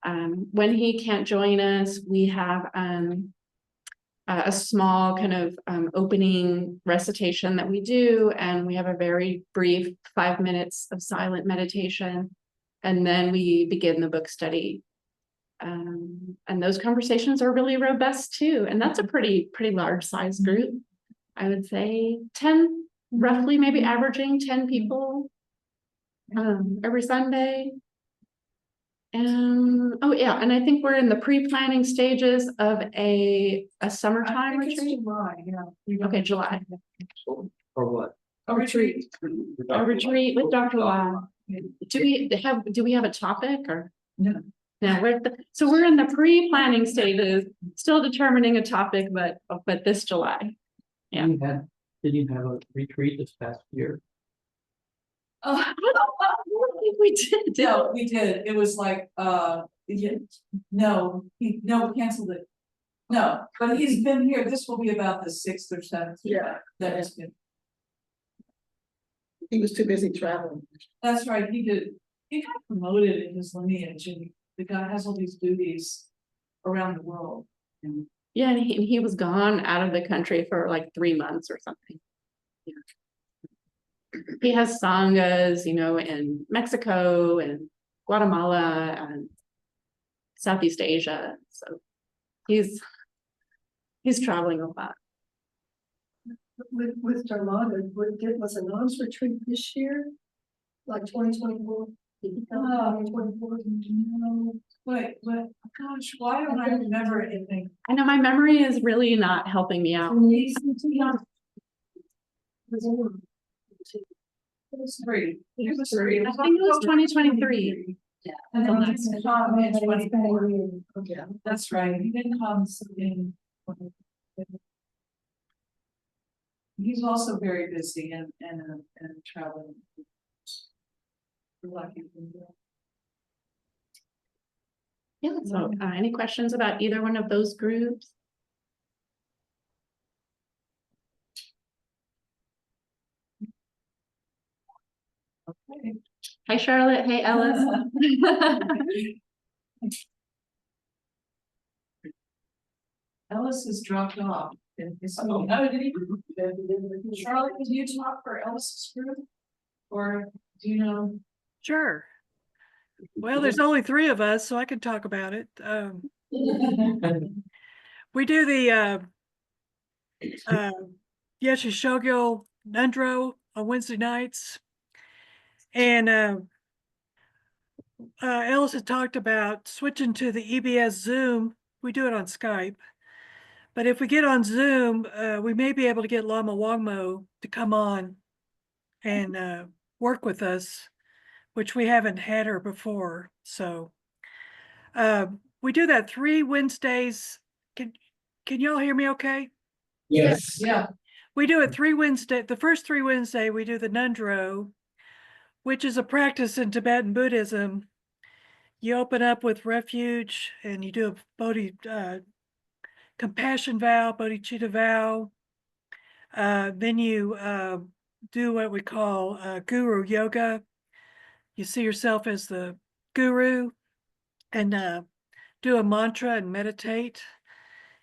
When he can't join us, we have a small kind of opening recitation that we do, and we have a very brief 5 minutes of silent meditation, and then we begin the book study. And those conversations are really robust too. And that's a pretty large size group. I would say 10, roughly maybe averaging 10 people every Sunday. And oh yeah, and I think we're in the pre-planning stages of a summertime retreat. July, yeah. Okay, July. Or what? A retreat. A retreat with Dr. Lau. Do we have a topic or? No. No, so we're in the pre-planning stages, still determining a topic, but this July. Yeah. Did you have a retreat this past year? Oh, I don't think we did. no, we did. It was like, no, we canceled it. No, but he's been here. This will be about the 6th or 7th. Yeah. That has been. He was too busy traveling. That's right. He got promoted in his lineage, and the guy has all these duties around the world. And Yeah, and he was gone out of the country for like 3 months or something. Yeah. He has sanghas, in Mexico and Guatemala and Southeast Asia. So he's traveling a lot. With Darlanda, was a NOMS retreat this year? Like 2024? no, wait, gosh, why don't I remember anything? I know my memory is really not helping me out. It was 3. It was 3. I think it was 2023. Yeah. And then he didn't come in 24. Okay. That's right. He didn't come in. He's also very busy and traveling. We're lucky. Yeah, so any questions about either one of those groups? Okay. Hi, Charlotte. Hey, Ellis. Ellis has dropped off. Did he? Charlotte, can you talk for Ellis's group? Or do you know? Sure. Well, there's only 3 of us, so I can talk about it. We do the Yeshe Shogil Nundro on Wednesday nights. And Ellis had talked about switching to the EBS Zoom. We do it on Skype. But if we get on Zoom, we may be able to get Lama Wangmo to come on and work with us, which we haven't had her before. So we do that 3 Wednesdays. Can y'all hear me okay? Yes. Yeah. We do it 3 Wednesday. The first 3 Wednesday, we do the Nundro, which is a practice in Tibetan Buddhism. You open up with refuge and you do a compassion vow, bodhicitta vow. Then you do what we call guru yoga. You see yourself as the guru and do a mantra and meditate.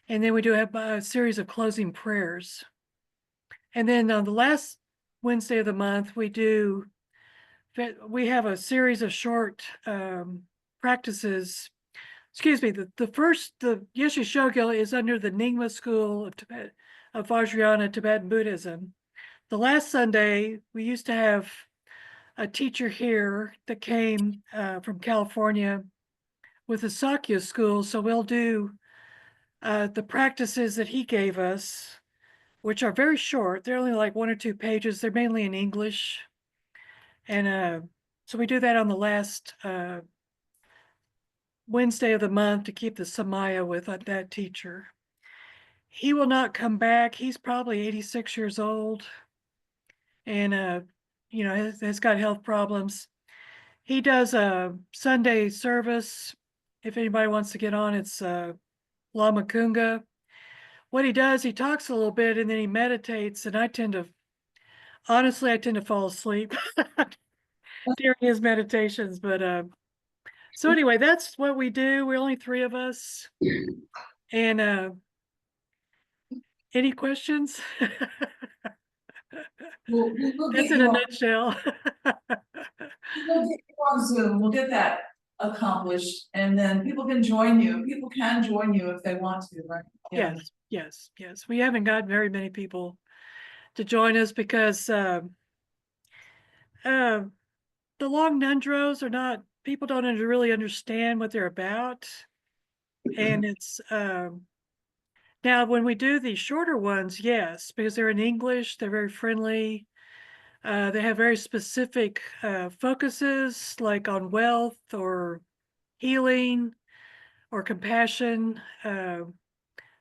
And then we do have a series of closing prayers. And then on the last Wednesday of the month, we have a series of short practices. Excuse me, the Yeshe Shogil is under the Nyingma school of Vajrayana Tibetan Buddhism. The last Sunday, we used to have a teacher here that came from California with the Sakya school. So we'll do the practices that he gave us, which are very short. They're only like 1 or 2 pages. They're mainly in English. And so we do that on the last Wednesday of the month to keep the Samaya with that teacher. He will not come back. He's probably 86 years old and, has got health problems. He does a Sunday service. If anybody wants to get on, it's Lama Kunga. What he does, he talks a little bit and then he meditates, and I tend to fall asleep during his meditations. But so anyway, that's what we do. We're only 3 of us. And any questions? We'll That's get in a you nutshell. on Zoom. We'll get that accomplished, and then people can join you. People can join you if they want to, right? Yeah. Yes. We haven't got very many people to join us because the long nundros are not, people don't really understand what they're about. And it's now when we do the shorter ones, yes, because they're in English, they're very friendly. They have very specific focuses, like on wealth or healing or compassion.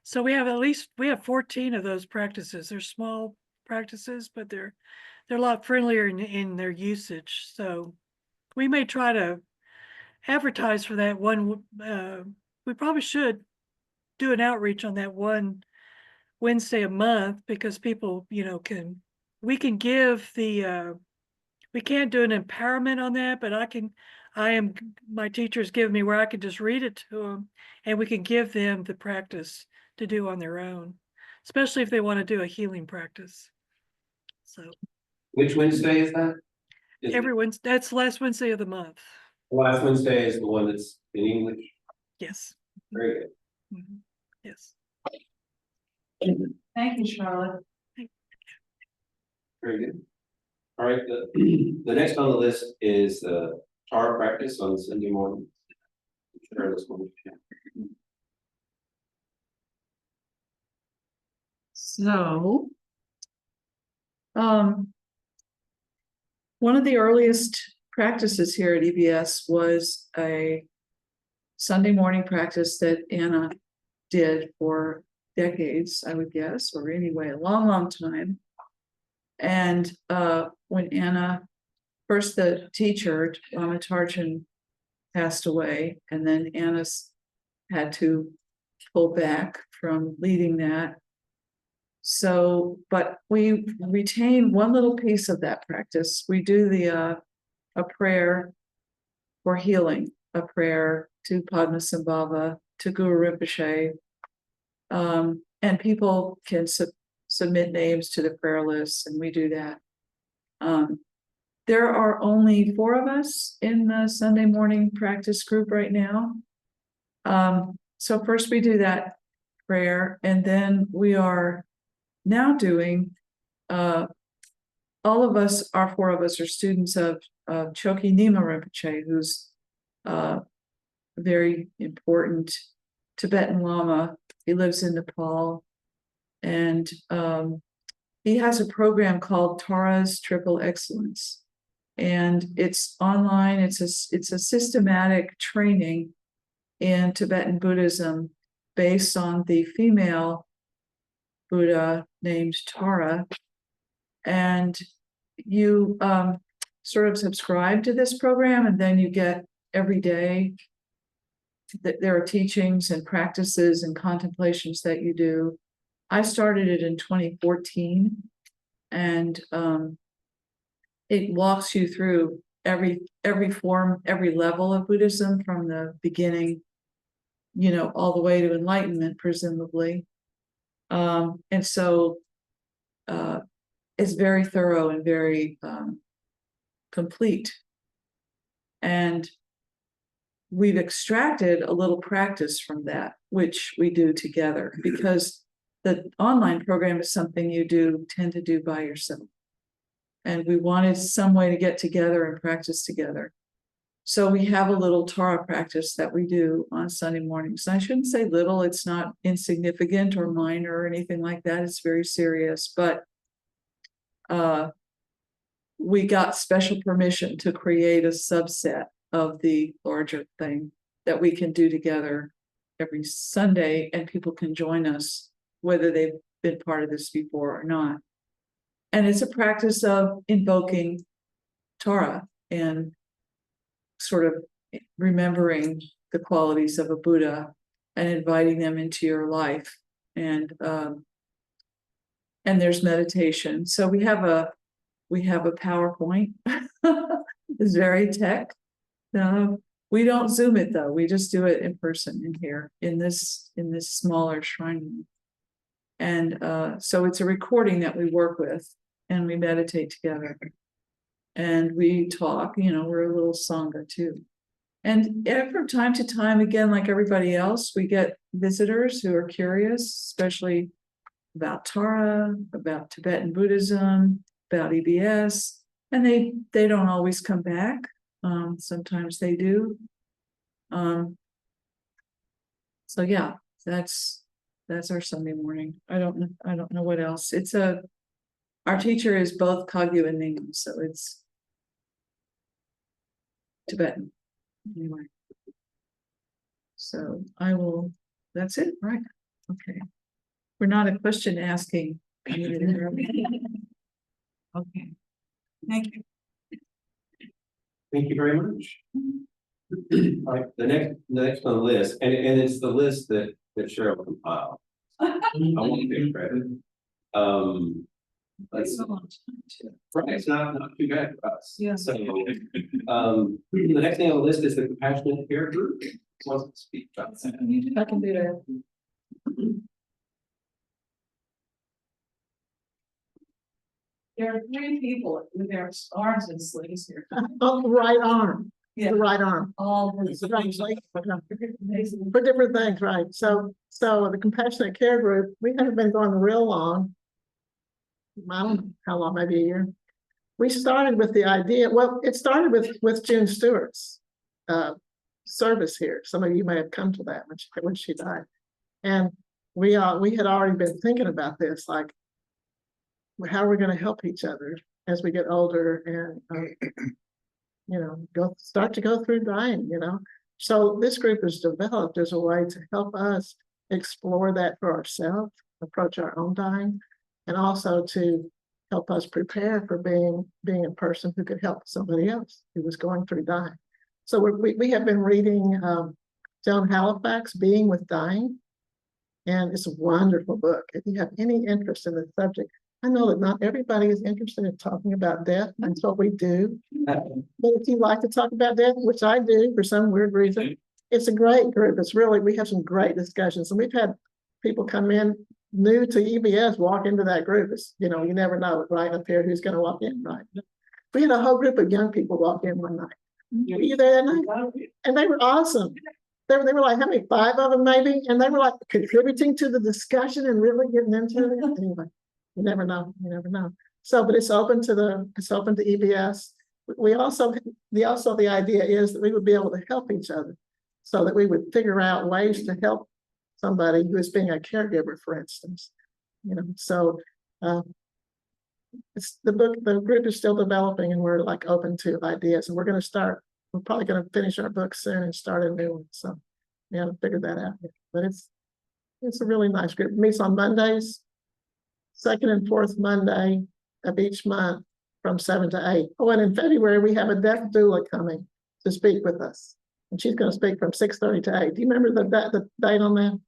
So we have 14 of those practices. They're small practices, but they're a lot friendlier in their usage. So we may try to advertise for that one. We probably should do an outreach on that one Wednesday a month, because people, we can give the, we can't do an empowerment on that, but my teachers give me where I can just read it to them, and we can give them the practice to do on their own, especially if they want to do a healing practice. So Which Wednesday is that? Is it- that's the last Wednesday of the month. Last Wednesday is the one that's in English. Yes. Very good. Mhm. Yes. Thank you, Charlotte. Very good. All right, the next on the list is the Tara practice on Sunday morning. Share this one. So, one of the earliest practices here at EBS was a Sunday morning practice that Anna did for decades, I would guess, or anyway, a long time. And when Anna, first the teacher, Mama Tarchin, passed away, and then Anna's had to pull back from leading that. So, but we retain one little piece of that practice. We do a prayer for healing, a prayer to Padmasambhava, to Guru Rinpoche, and people can submit names to the prayer list, and we do that. There are only 4 of us in the Sunday morning practice group right now. So first we do that prayer, and then we are now doing, all of us, our 4 of us are students of Choki Nima Rinpoche, who's a very important Tibetan Lama. He lives in Nepal, and he has a program called Tara's Triple Excellence, and it's online. It's a systematic training in Tibetan Buddhism based on the female Buddha named Tara, and you sort of subscribe to this program, and then you get every day that there are teachings and practices and contemplations that you do. I started it in 2014, and it walks you through every form, every level of Buddhism from the beginning, all the way to enlightenment, presumably. And so it's very thorough and very complete. And we've extracted a little practice from that, which we do together, because the online program is something you tend to do by yourself. And we wanted some way to get together and practice together. So we have a little Tara practice that we do on Sunday mornings. And I shouldn't say little, it's not insignificant or minor or anything like that. It's very serious, but we got special permission to create a subset of the larger thing that we can do together every Sunday, and people can join us whether they've been part of this before or not. And it's a practice of invoking Tara and sort of remembering the qualities of a Buddha and inviting them into your life. And there's meditation. So we have a PowerPoint. It's very tech. We don't Zoom it though. We just do it in person in here in this smaller shrine room. And so it's a recording that we work with, and we meditate together. And we talk, we're a little sangha too. And from time to time, again, like everybody else, we get visitors who are curious, especially about Tara, about Tibetan Buddhism, about EBS, and they don't always come back. Sometimes they do. So yeah, that's our Sunday morning. I don't know what else. Our teacher is both Kagyu and Ningam, so it's Tibetan. Anyway. So that's it, right? Okay. We're not a question asking community. Okay. Thank you. Thank you very much. All right, the next on the list, and it's the list that Cheryl compiled. I won't take credit. That's a long time too. Right, it's not too bad for us. Yeah. So, the next thing on the list is the compassionate care group. Who wants to speak about that? I can do that. There are 3 people with their arms and sleeves here. On the right arm, Yeah. the right arm. All. For different things, right? So the compassionate care group, we haven't been going real long. I don't know how long, maybe a year. We started with the idea, well, it started with June Stewart's service here. Some of you may have come to that when she died. And we had already been thinking about this, like, how are we going to help each other as we get older and start to go through dying, So this group is developed as a way to help us explore that for ourselves, approach our own dying, and also to help us prepare for being a person who could help somebody else who was going through dying. So we have been reading Joan Halifax, Being with Dying, and it's a wonderful book. If you have any interest in the subject, I know that not everybody is interested in talking about death. That's what we do. But if you like to talk about death, which I do for some weird reason, it's a great group. We have some great discussions. And we've had people come in new to EBS, walk into that group. You never know right up here who's going to walk in, right? We had a whole group of young people walk in one night. Were you there that night? And they were awesome. They were like, how many? 5 of them maybe? And they were like contributing to the discussion and really getting into it. Anyway. You never know. So, but it's open to EBS. The idea is that we would be able to help each other so that we would figure out ways to help somebody who is being a caregiver, for instance. So it's the group is still developing and we're like open to ideas, and we're probably going to finish our book soon and start a new one. So we haven't figured that out yet. But it's a really nice group. It meets on Mondays. 2nd and 4th Monday of each month from 7 to 8. Oh, and in February, we have a death doula coming to speak with us. And she's going to speak from 6:30 to 8. Do you remember the date on that?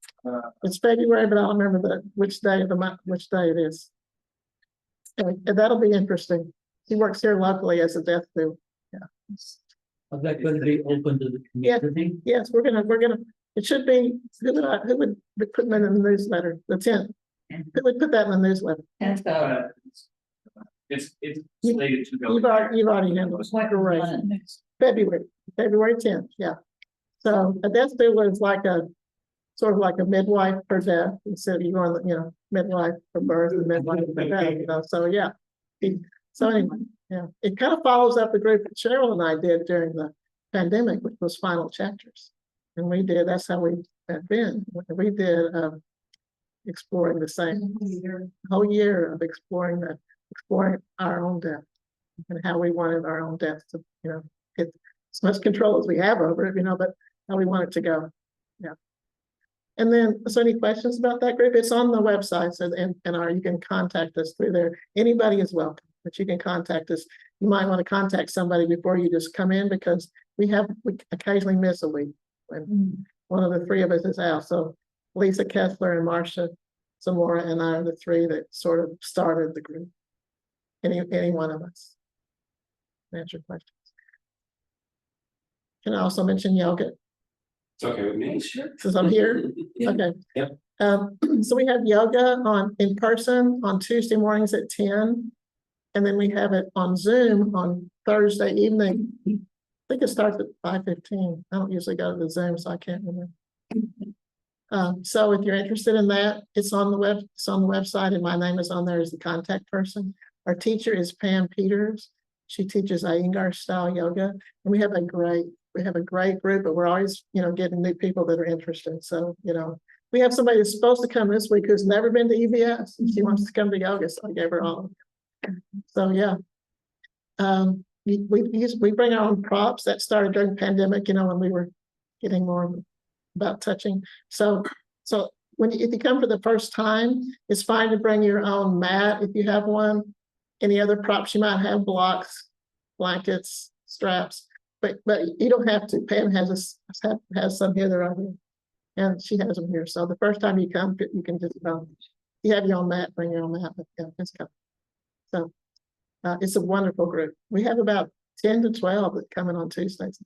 It's February, but I don't remember which day of the month, which day it is. And that'll be interesting. She works here locally as a death doula. Yeah. Is that going to be open to the community? Yes, we're gonna. It should be. Who would be putting that in the newsletter? The 10th. Who would put that in the newsletter? And It's slated to go. You've already handled it. Great. February 10th. Yeah. So a death doula is like sort of like a midwife for death instead of you going, midwife for birth and midwife for death. So yeah. So anyway, yeah, it kind of follows up the group that Cheryl and I did during the pandemic, which was Final Chapters, and that's how we have been. We did exploring the same whole year of exploring our own death and how we wanted our own death to, get as much control as we have over it, but how we want it to go. Yeah. And then, so any questions about that group? It's on the website, so you can contact us through there. Anybody is welcome, but you can contact us. You might want to contact somebody before you just come in, because we occasionally miss a week when one of the 3 of us is out. So Lisa Kessler and Marcia Zamora and I are the 3 that sort of started the group. Any one of us. Answer questions. Can I also mention yoga? It's okay with me. Sure. Since I'm here. Okay. Yep. So we have yoga in person on Tuesday mornings at 10. And then we have it on Zoom on Thursday evening think it starts at 5:15. I don't usually go to the Zoom, so I can't remember. So if you're interested in that, it's on the website, and my name is on there as the contact person. Our teacher is Pam Peters. She teaches Iyengar style yoga, and we have a great group, but we're always, getting new people that are interested. So, we have somebody that's supposed to come this week who's never been to EBS, and she wants to come to yoga, so I gave her all. So, yeah. We bring our own props. That started during the pandemic, when we were getting more about touching. So if you come for the first time, it's fine to bring your own mat if you have one. Any other props you might have, blocks, blankets, straps, but you don't have to. Pam has some here, they're right here, and she has them here. So the first time you come, you can just you have your own mat, bring your own mat. But yeah, let's go. So it's a wonderful group. We have about 10 to 12 that come in on Tuesdays,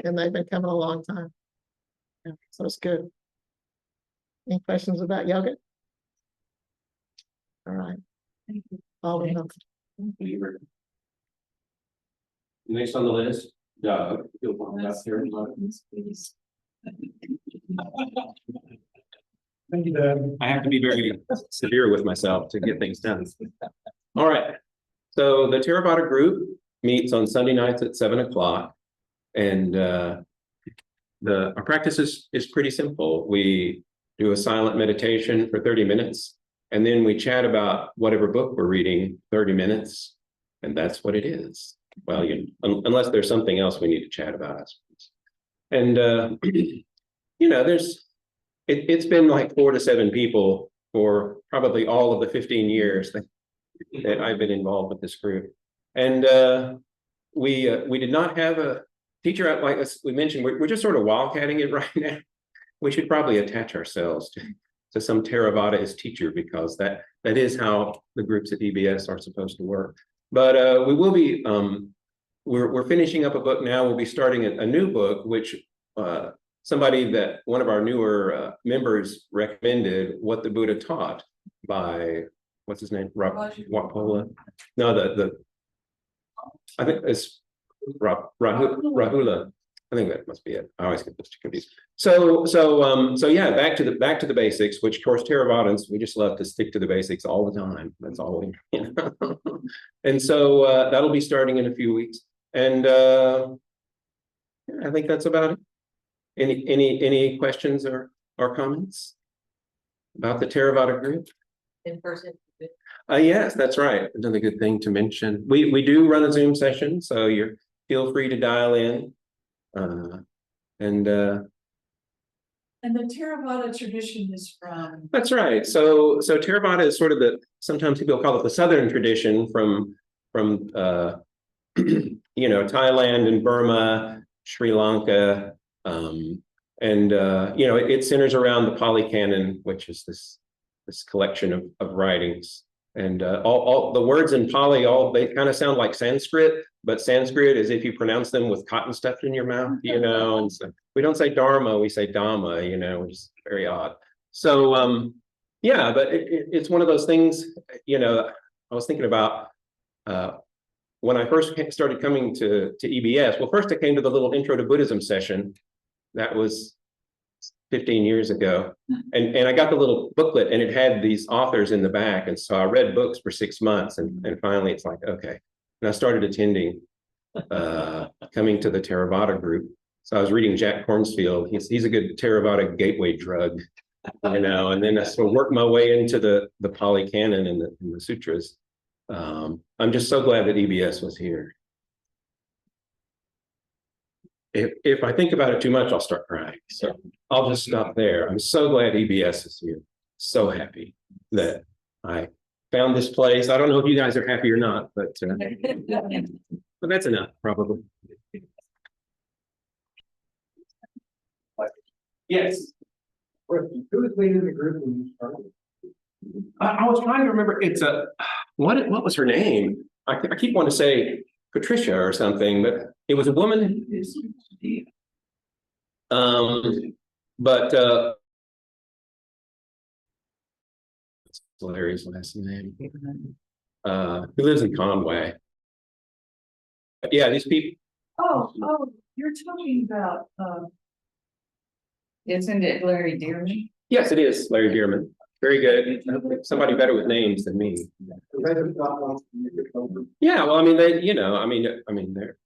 and they've been coming a long time. Yeah, so it's good. Any questions about yoga? All right. Thank you. All of them. Next on the list, Doug. You'll want that here. Thank you, Doug. I have to be very severe with myself to get things done. All right. So the Theravada group meets on Sunday nights at 7 o'clock. And our practice is pretty simple. We do a silent meditation for 30 minutes. And then we chat about whatever book we're reading 30 minutes. And that's what it is. Well, unless there's something else we need to chat about, I suppose. And, it's been like 4 to 7 people for probably all of the 15 years that I've been involved with this group. And we did not have a teacher like us. We mentioned we're just sort of wildcatting it right now. We should probably attach ourselves to some Theravada as teacher, because that is how the groups at EBS are supposed to work. But we will be, we're finishing up a book now. We'll be starting a new book, which one of our newer members recommended, What the Buddha Taught, by, what's his name? Wapola. No, I think it's Rahula. I think that must be it. I always get those two confused. So yeah, back to the basics, which of course Theravadins, we just love to stick to the basics all the time. That's all we, And so that'll be starting in a few weeks. And I think that's about it. Any questions or comments about the Theravada group? In person. Yes, that's right. Another good thing to mention. We do run a Zoom session, so feel free to dial in. And the Theravada tradition is from. That's right. So Theravada is sort of sometimes people call it the Southern tradition from Thailand and Burma, Sri Lanka, it centers around the Pali Canon, which is this collection of writings. And all the words in Pali, they kind of sound like Sanskrit, but Sanskrit is if you pronounce them with cotton stuffed in your mouth, and so we don't say Dharma, we say Dhamma, which is very odd. So, but it's one of those things, I was thinking about when I first started coming to EBS. Well, first I came to the little Intro to Buddhism session. That was 15 years ago. And I got the little booklet, and it had these authors in the back. And so I read books for 6 months, and finally it's like, okay. And I started attending, coming to the Theravada group. So I was reading Jack Kornfield. He's a good Theravada gateway drug, and then I sort of worked my way into the Pali Canon and the sutras. I'm just so glad that EBS was here. If I think about it too much, I'll start crying. So I'll just stop there. I'm so glad EBS is here. So happy that I found this place. I don't know if you guys are happy or not, but that's enough, probably. Yes. Who was leading the group when you started? I was trying to remember. It's what was her name? I keep wanting to say Patricia or something, but it was a woman. But Larry's last name. Who lives in Conway. Yeah, these people. Oh, you're talking about, Isn't it Larry Dearman? Yes, it is Larry Dearman. Very good. Somebody better with names than me. Yeah, well, I mean, they're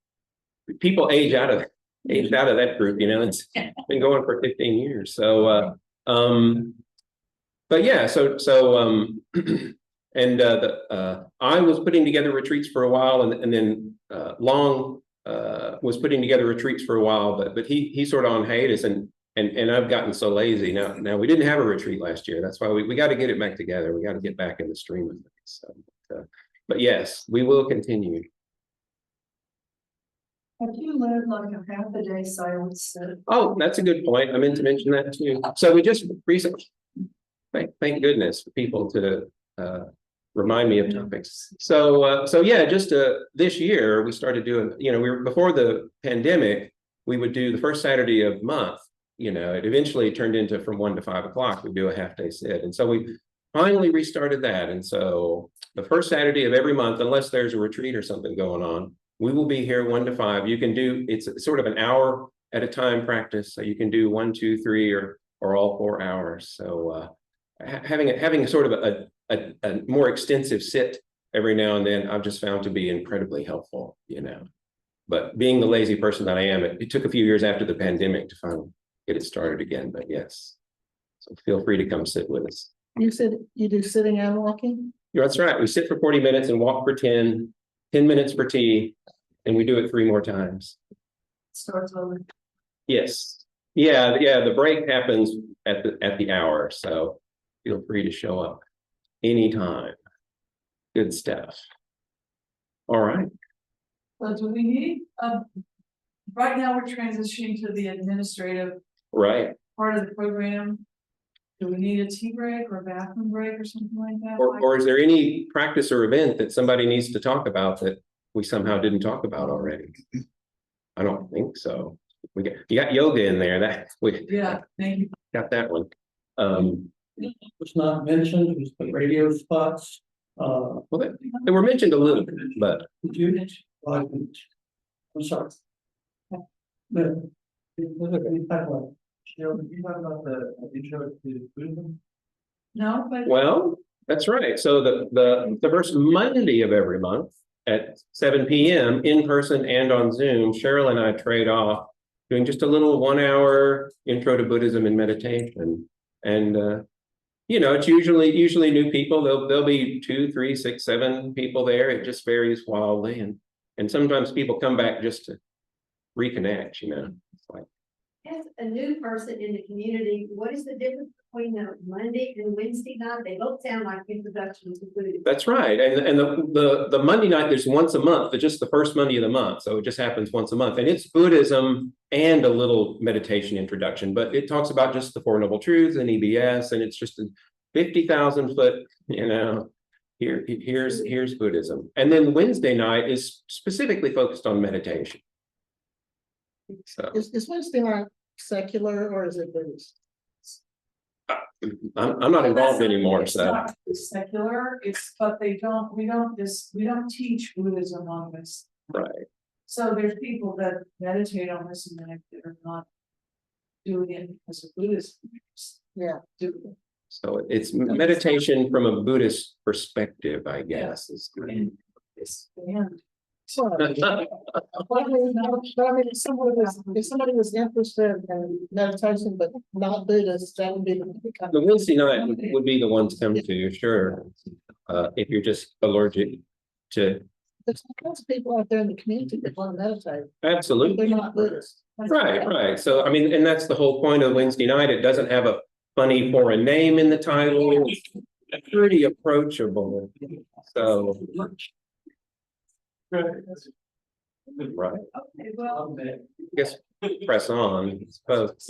people age out of that group, it's been going for 15 years. So but yeah, and I was putting together retreats for a while, and then Long was putting together retreats for a while, but he's sort of on hiatus, and I've gotten so lazy now. We didn't have a retreat last year. That's why we got to get it back together. We got to get back in the stream of things. So, but yes, we will continue. have you led like a half a day silence? Oh, that's a good point. I meant to mention that too. So we just recently, thank goodness for people to remind me of topics. So yeah, just this year we started doing, we were before the pandemic, we would do the first Saturday of the month. It eventually turned into from 1 to 5 o'clock, we do a half day sit. And so we finally restarted that. And so the first Saturday of every month, unless there's a retreat or something going on, we will be here 1 to 5. You can do, it's sort of an hour at a time practice. So you can do 1, 2, 3, or all 4 hours. So having sort of a more extensive sit every now and then, I've just found to be incredibly helpful, But being the lazy person that I am, it took a few years after the pandemic to finally get it started again. But yes, so feel free to come sit with us. You said you do sitting and walking? Yeah, that's right. We sit for 40 minutes and walk for 10 minutes for tea, and we do it 3 more times. Starts over. Yes. Yeah. The break happens at the hour. So feel free to show up anytime. Good stuff. All right. So do we need, right now we're transitioning to the administrative Right. part of the program. Do we need a tea break or a bathroom break or something like that? Or is there any practice or event that somebody needs to talk about that we somehow didn't talk about already? I don't think so. You got yoga in there. Yeah, thank you. Got that one. Was not mentioned, was the radio spots. Well, they were mentioned a little bit, but Did you mention? I'm sorry. No. Was there any pipeline? Did you talk about the intro to Buddhism? No, but well, that's right. So the first Monday of every month at 7 p.m. in person and on Zoom, Cheryl and I trade off doing just a little 1 hour intro to Buddhism and meditation. And it's usually new people. There'll be 2, 3, 6, 7 people there. It just varies wildly, and sometimes people come back just to reconnect. It's like, As a new person in the community, what is the difference between the Monday and Wednesday night? They both sound like introductions to Buddhism. that's right. And the Monday night, there's once a month, but just the first Monday of the month. So it just happens once a month. And it's Buddhism and a little meditation introduction, but it talks about just the Four Noble Truths and EBS. And it's just a 50,000 foot, here's Buddhism. And then Wednesday night is specifically focused on meditation. So Is Wednesday night secular or is it Buddhist? I'm not involved anymore, It's so not secular, but we don't teach Buddhism on this. right. So there's people that meditate on this and then they're not doing it because of Buddhism. Yeah. Do it. So it's meditation from a Buddhist perspective, I guess. And it's, and So, but I mean, if somebody was interested in meditation but not Buddhist, that would be The Wednesday night would be the one to come to, sure. If you're just allergic to, There's all kinds of people out there in the community that want to meditate. absolutely. They're not Buddhist. Right. So, I mean, and that's the whole point of Wednesday night. It doesn't have a funny foreign name in the title. It's pretty approachable. So, right. okay, well, I guess press on. I suppose.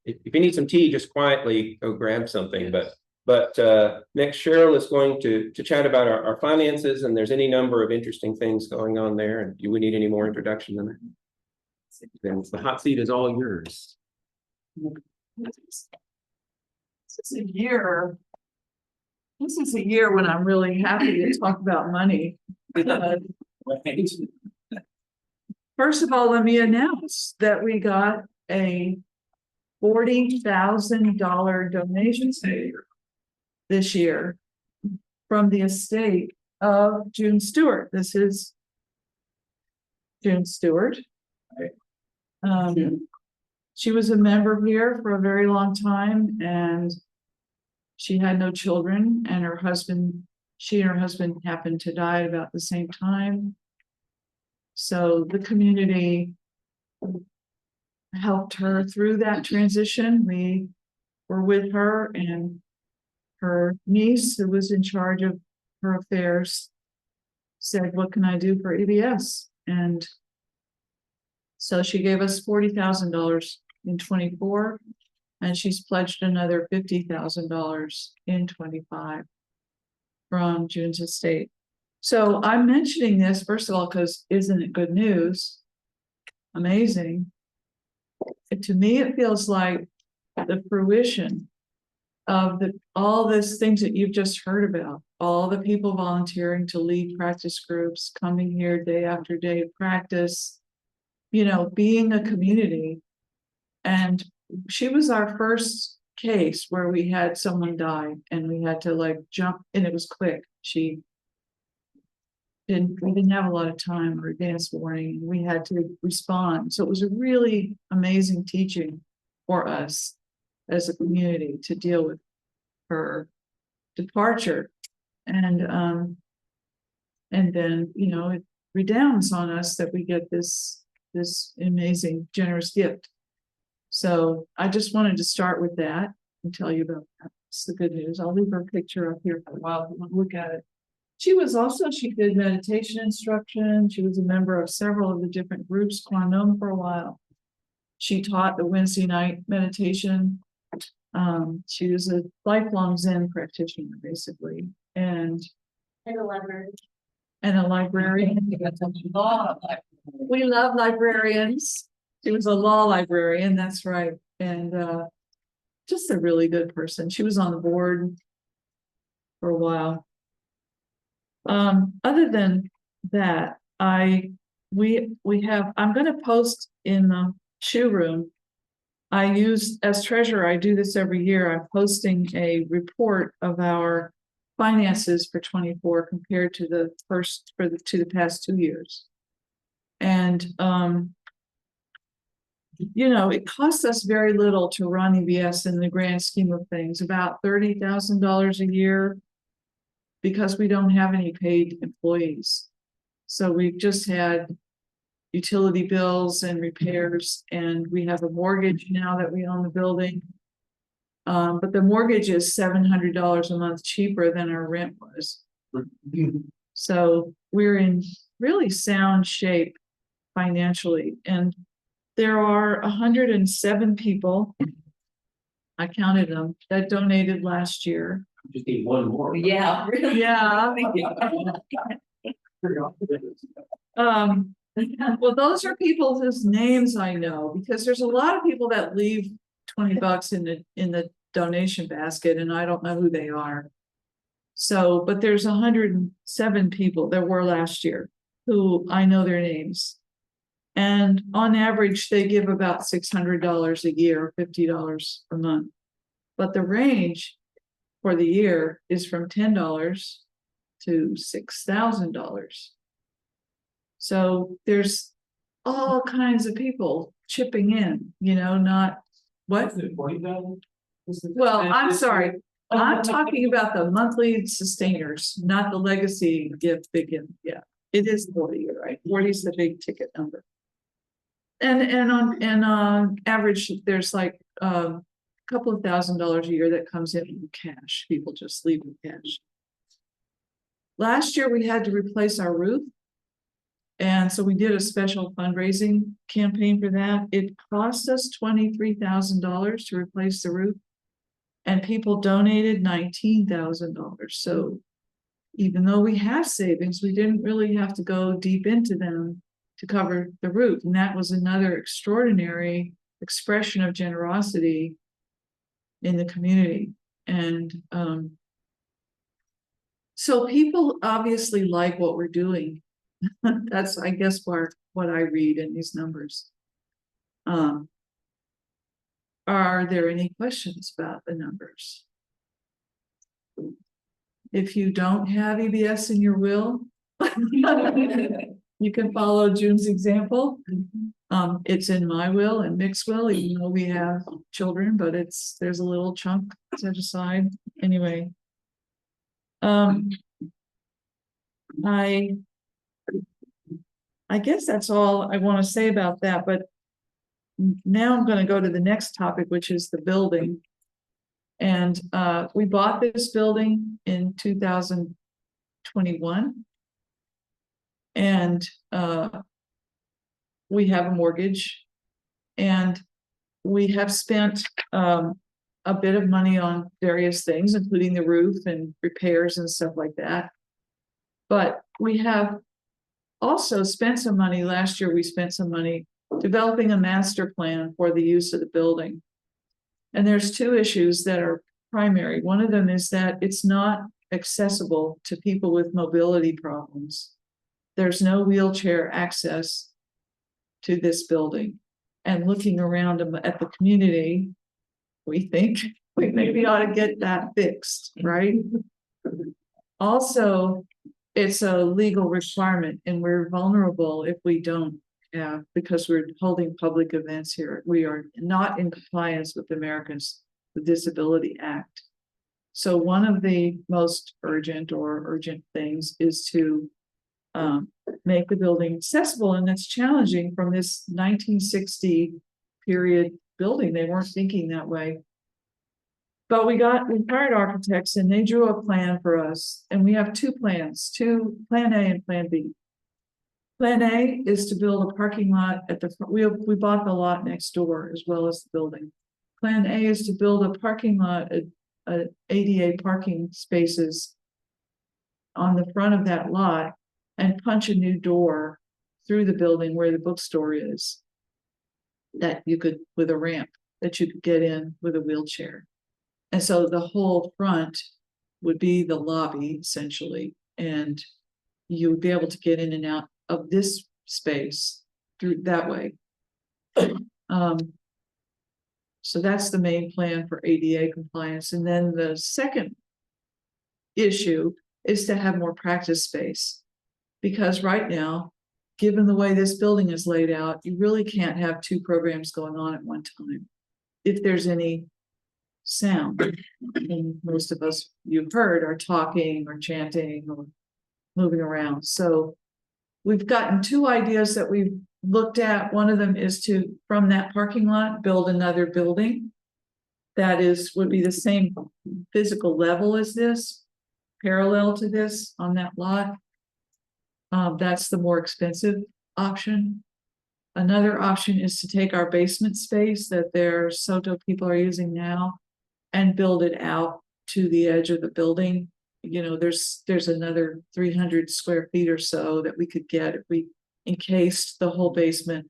If you need some tea, just quietly go grab something. But next, Cheryl is going to chat about our finances, and there's any number of interesting things going on there. And do we need any more introduction than that? Then the hot seat is all yours. this is a year. This is a year when I'm really happy to talk about money. First of all, let me announce that we got a $40,000 donation this year from the estate of June Stewart. This is June Stewart. She was a member here for a very long time, and she had no children, and she and her husband happened to die at about the same time. So the community helped her through that transition. We were with her, and her niece, who was in charge of her affairs, said, "What can I do for EBS?" And so she gave us $40,000 in 24, and she's pledged another $50,000 in 25 from June's estate. So I'm mentioning this, first of all, because isn't it good news? Amazing. To me, it feels like the fruition of all these things that you've just heard about, all the people volunteering to lead practice groups, coming here day after day of practice, being a community. And she was our first case where we had someone die and we had to jump, and it was quick. We didn't have a lot of time or advance warning. We had to respond. So it was a really amazing teaching for us as a community to deal with her departure. And then, it redounds on us that we get this amazing, generous gift. So I just wanted to start with that and tell you about that. It's the good news. I'll leave her picture up here for a while if you want to look at it. She did meditation instruction. She was a member of several of the different groups, Quantum, for a while. She taught the Wednesday night meditation. She was a lifelong Zen practitioner, basically, and a librarian. And a librarian. We love librarians. She was a law librarian, that's right, and just a really good person. She was on the board for a while. Other than that, I'm going to post in the shoe room. As treasurer, I do this every year. I'm posting a report of our finances for 24 compared to the past 2 years. And it costs us very little to run EBS in the grand scheme of things, about $30,000 a year, because we don't have any paid employees. So we've just had utility bills and repairs, and we have a mortgage now that we own the building. But the mortgage is $700 a month cheaper than our rent was. So we're in really sound shape financially. And there are 107 people, I counted them, that donated last year. Just need one more. Yeah, really. Yeah. Well, those are people whose names I know, because there's a lot of people that leave $20 in the donation basket, and I don't know who they are. So, but there's 107 people there were last year who I know their names. And on average, they give about $600 a year, $50 a month. But the range for the year is from $10 to $6,000. So there's all kinds of people chipping in, not what? Well, I'm sorry. I'm talking about the monthly sustainers, not the legacy gift big in. Yeah, it is 40, right? 40 is the big ticket number. And on average, there's like a couple of $1,000s a year that comes in cash. People just leave in cash. Last year, we had to replace our roof. And so we did a special fundraising campaign for that. It cost us $23,000 to replace the roof, and people donated $19,000. So even though we have savings, we didn't really have to go deep into them to cover the roof. And that was another extraordinary expression of generosity in the community. And so people obviously like what we're doing. That's, I guess, what I read in these numbers. Are there any questions about the numbers? If you don't have EBS in your will, you can follow June's example. It's in my will and Mick's will, even though we have children, but there's a little chunk set aside anyway. I guess that's all I want to say about that, but now I'm going to go to the next topic, which is the building. And we bought this building in 2021. And we have a mortgage. And we have spent a bit of money on various things, including the roof and repairs and stuff like that. But we have also spent some money. Last year, we spent some money developing a master plan for the use of the building. And there's two issues that are primary. One of them is that it's not accessible to people with mobility problems. There's no wheelchair access to this building. And looking around at the community, we think we maybe ought to get that fixed, right? Also, it's a legal requirement, and we're vulnerable if we don't have, because we're holding public events here. We are not in compliance with Americans with Disability Act. So one of the most urgent things is to make the building accessible, and that's challenging from this 1960 period building. They weren't thinking that way. But we hired architects, and they drew a plan for us, and we have two plans, Plan A and Plan B. Plan A is to build a parking lot at the front. We bought the lot next door as well as the building. Plan A is to build a parking lot, ADA parking spaces on the front of that lot, and punch a new door through the building where the bookstore is, that you could, with a ramp, that you could get in with a wheelchair. And so the whole front would be the lobby, essentially, and you would be able to get in and out of this space through that way. So that's the main plan for ADA compliance. And then the second issue is to have more practice space. Because right now, given the way this building is laid out, you really can't have two programs going on at one time. If there's any sound, and most of us you've heard are talking or chanting or moving around. So we've gotten two ideas that we've looked at. One of them is to, from that parking lot, build another building that would be the same physical level as this, parallel to this on that lot. That's the more expensive option. Another option is to take our basement space that their Soto people are using now and build it out to the edge of the building. You know, there's another 300 square feet or so that we could get if we encased the whole basement.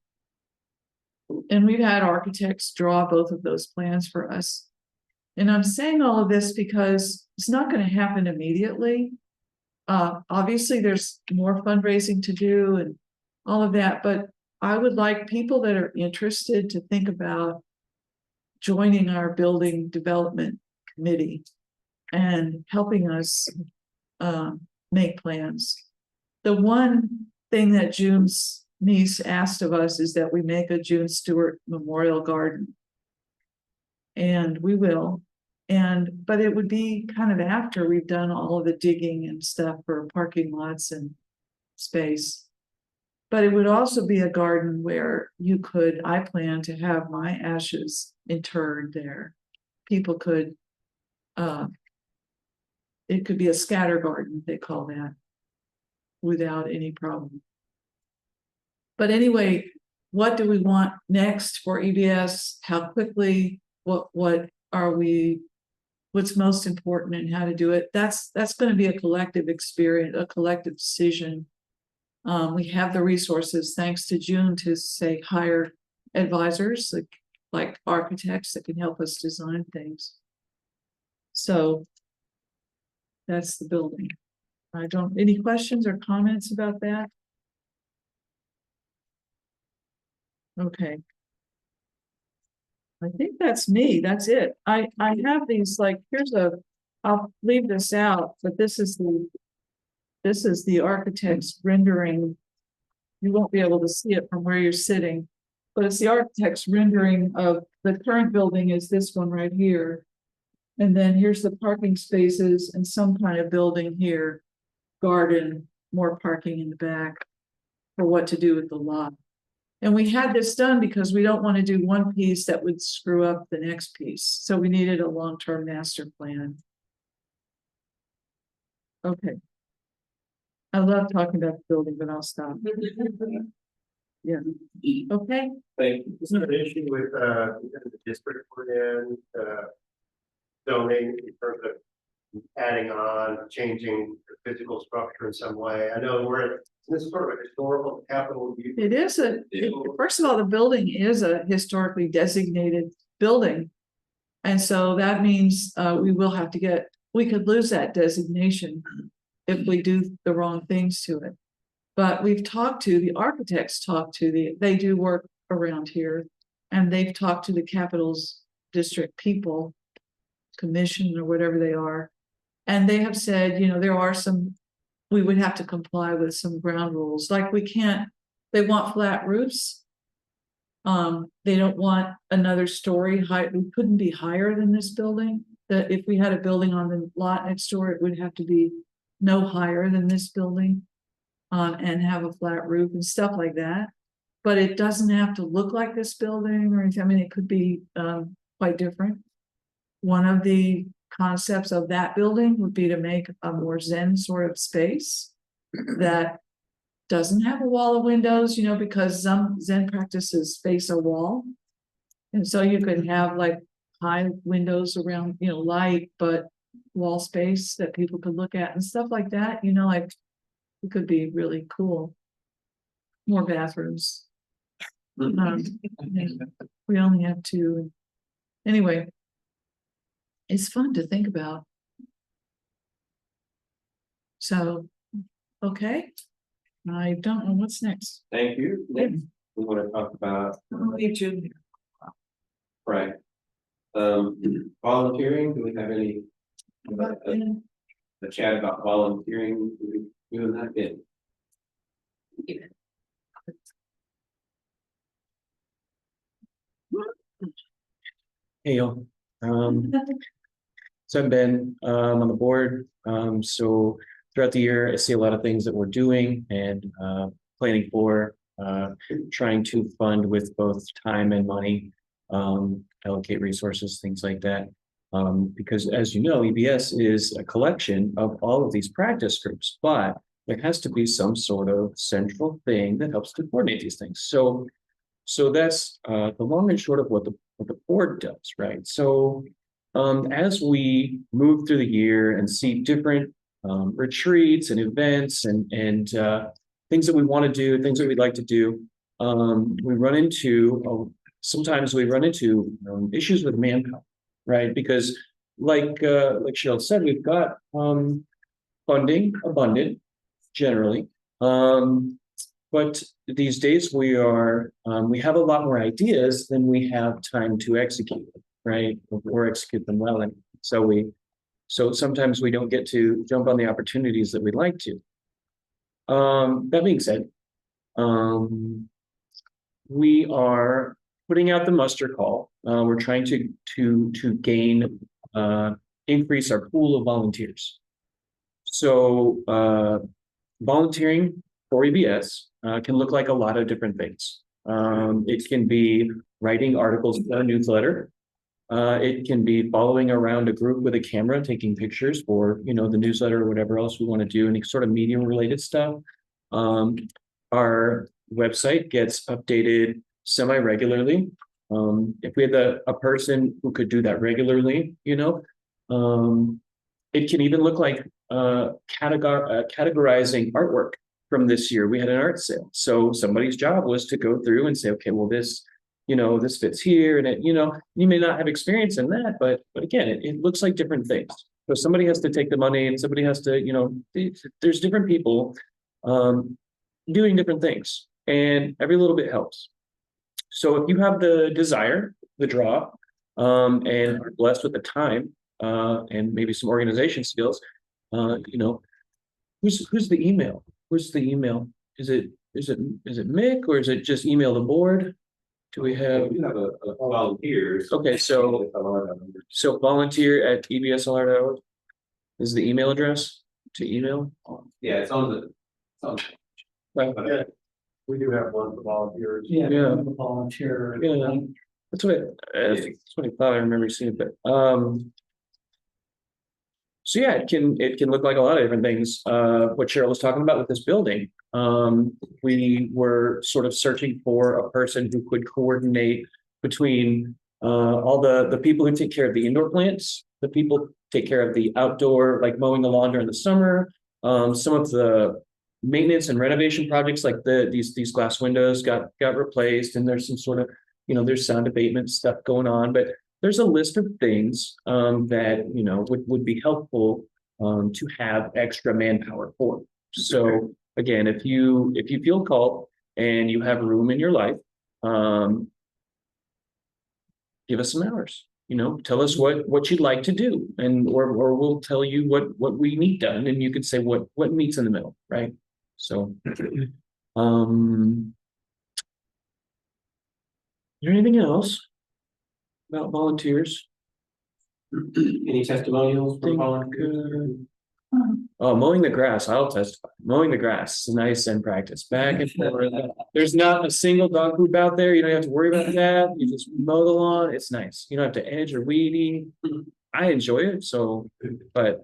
And we've had architects draw both of those plans for us. And I'm saying all of this because it's not going to happen immediately. Obviously, there's more fundraising to do and all of that, but I would like people that are interested to think about joining our building development committee and helping us make plans. The one thing that June's niece asked of us is that we make a June Stewart Memorial Garden. And we will. But it would be kind of after we've done all of the digging and stuff for parking lots and space. But it would also be a garden where I plan to have my ashes interred there. People could, it could be a scatter garden, they call that, without any problem. But anyway, what do we want next for EBS? How quickly? What's most important and how to do it? That's going to be a collective experience, a collective decision. We have the resources, thanks to June, to say hire advisors like architects that can help us design things. So that's the building. Any questions or comments about that? Okay. I think that's me, that's it. I have these, like, I'll leave this out, but this is the architect's rendering. You won't be able to see it from where you're sitting, but it's the architect's rendering of the current building is this one right here. And then here's the parking spaces and some kind of building here, garden, more parking in the back for what to do with the lot. And we had this done because we don't want to do one piece that would screw up the next piece. So we needed a long-term master plan. Okay. I love talking about the building, but I'll stop. Yeah. Okay. Thank you. Is there an issue with the district we're in, zoning in terms of adding on, changing the physical structure in some way? I know this is sort of a historical capital. It is first of all, the building is a historically designated building. And so that means we could lose that designation if we do the wrong things to it. But the architects they do work around here, and they've talked to the Capitals District people, commission or whatever they are. And they have said, we would have to comply with some ground rules, like they want flat roofs. They don't want another story height. We couldn't be higher than this building. That if we had a building on the lot next door, it would have to be no higher than this building, and have a flat roof and stuff like that. But it doesn't have to look like this building or anything. I mean, it could be quite different. One of the concepts of that building would be to make a more Zen sort of space that doesn't have a wall of windows, because some Zen practices face a wall. And so you could have like high windows around, light, but wall space that people could look at and stuff like that, like it could be really cool. More bathrooms. We only have 2. Anyway, it's fun to think about. So, okay. I don't know what's next. Thank you. Next, we want to talk about, right. Volunteering, do we have any? The chat about volunteering, doing that bit. Hey, y'all. So I've been on the board. So throughout the year, I see a lot of things that we're doing and planning for, trying to fund with both time and money, allocate resources, things like that. Because as you know, EBS is a collection of all of these practice groups, but there has to be some sort of central thing that helps to coordinate these things. So that's the long and short of what the board does, right? So as we move through the year and see different retreats and events and things that we want to do, things that we'd like to do, we run into sometimes we run into issues with manpower, right? Because like Cheryl said, we've got funding abundant generally, but these days we have a lot more ideas than we have time to execute, right? Or execute them well. And so sometimes we don't get to jump on the opportunities that we'd like to. That being said, we are putting out the muster call. We're trying to gain, increase our pool of volunteers. So volunteering for EBS can look like a lot of different things. It can be writing articles in a newsletter. It can be following around a group with a camera, taking pictures for, the newsletter or whatever else we want to do, any sort of media related stuff. Our website gets updated semi-regularly. If we had a person who could do that regularly, it can even look like categorizing artwork from this year. We had an art sale. So somebody's job was to go through and say, okay, well, this fits here. And you may not have experience in that, but again, it looks like different things. So somebody has to take the money and somebody has to, there's different people doing different things, and every little bit helps. So if you have the desire, the draw, and are blessed with the time, and maybe some organization skills, you know, who's the email? Who's the email? Is it Mick, or is it just email the board? Do we have? We have a volunteers. Okay, so volunteer at ebslr.org is the email address to email. Yeah, it's on the. Right. Yeah. We do have one for volunteers. Yeah. Yeah. Volunteer. Yeah. That's what I thought. I remember seeing it, but so yeah, it can look like a lot of different things. What Cheryl was talking about with this building, we were sort of searching for a person who could coordinate between all the people who take care of the indoor plants, the people take care of the outdoor, like mowing the lawn during the summer, some of the maintenance and renovation projects, like these glass windows got replaced, and there's some sort of, you know, there's sound abatement stuff going on, but there's a list of things that, you know, would be helpful to have extra manpower for. So again, if you feel called and you have room in your life, give us some hours. You know, tell us what you'd like to do, and or we'll tell you what we need done, and you can say what meets in the middle, right? So, is there anything else about volunteers? Any testimonials from Think, volunteers? Oh, mowing the grass, I'll testify. Mowing the grass is nice and practice back and forth. There's not a single dog poop out there. You don't have to worry about that. You just mow the lawn. It's nice. You don't have to edge or weedy. I enjoy it. So, but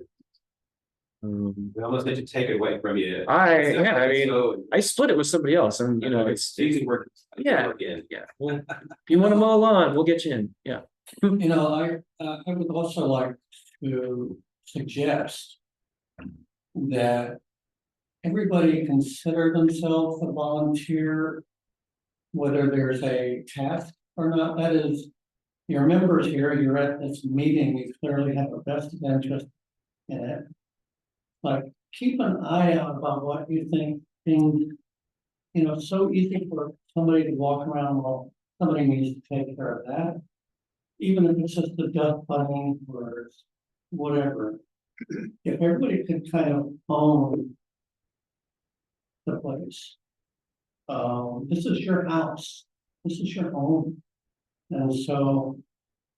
We almost need to take it away from you. I mean, I split it with somebody else, and you know, it's easy work. yeah, yeah. Well, if you want to mow a lawn, we'll get you in. Yeah. You know, I would also like to suggest that everybody consider themselves a volunteer, whether there's a task or not. That is, your members here, you're at this meeting, you clearly have a vested interest in it. Like, keep an eye out about what you think things, you know, it's so easy for somebody to walk around, well, somebody needs to take care of that. Even if it's just the dust bunting or whatever. If everybody could kind of own the place. This is your house, this is your home. And so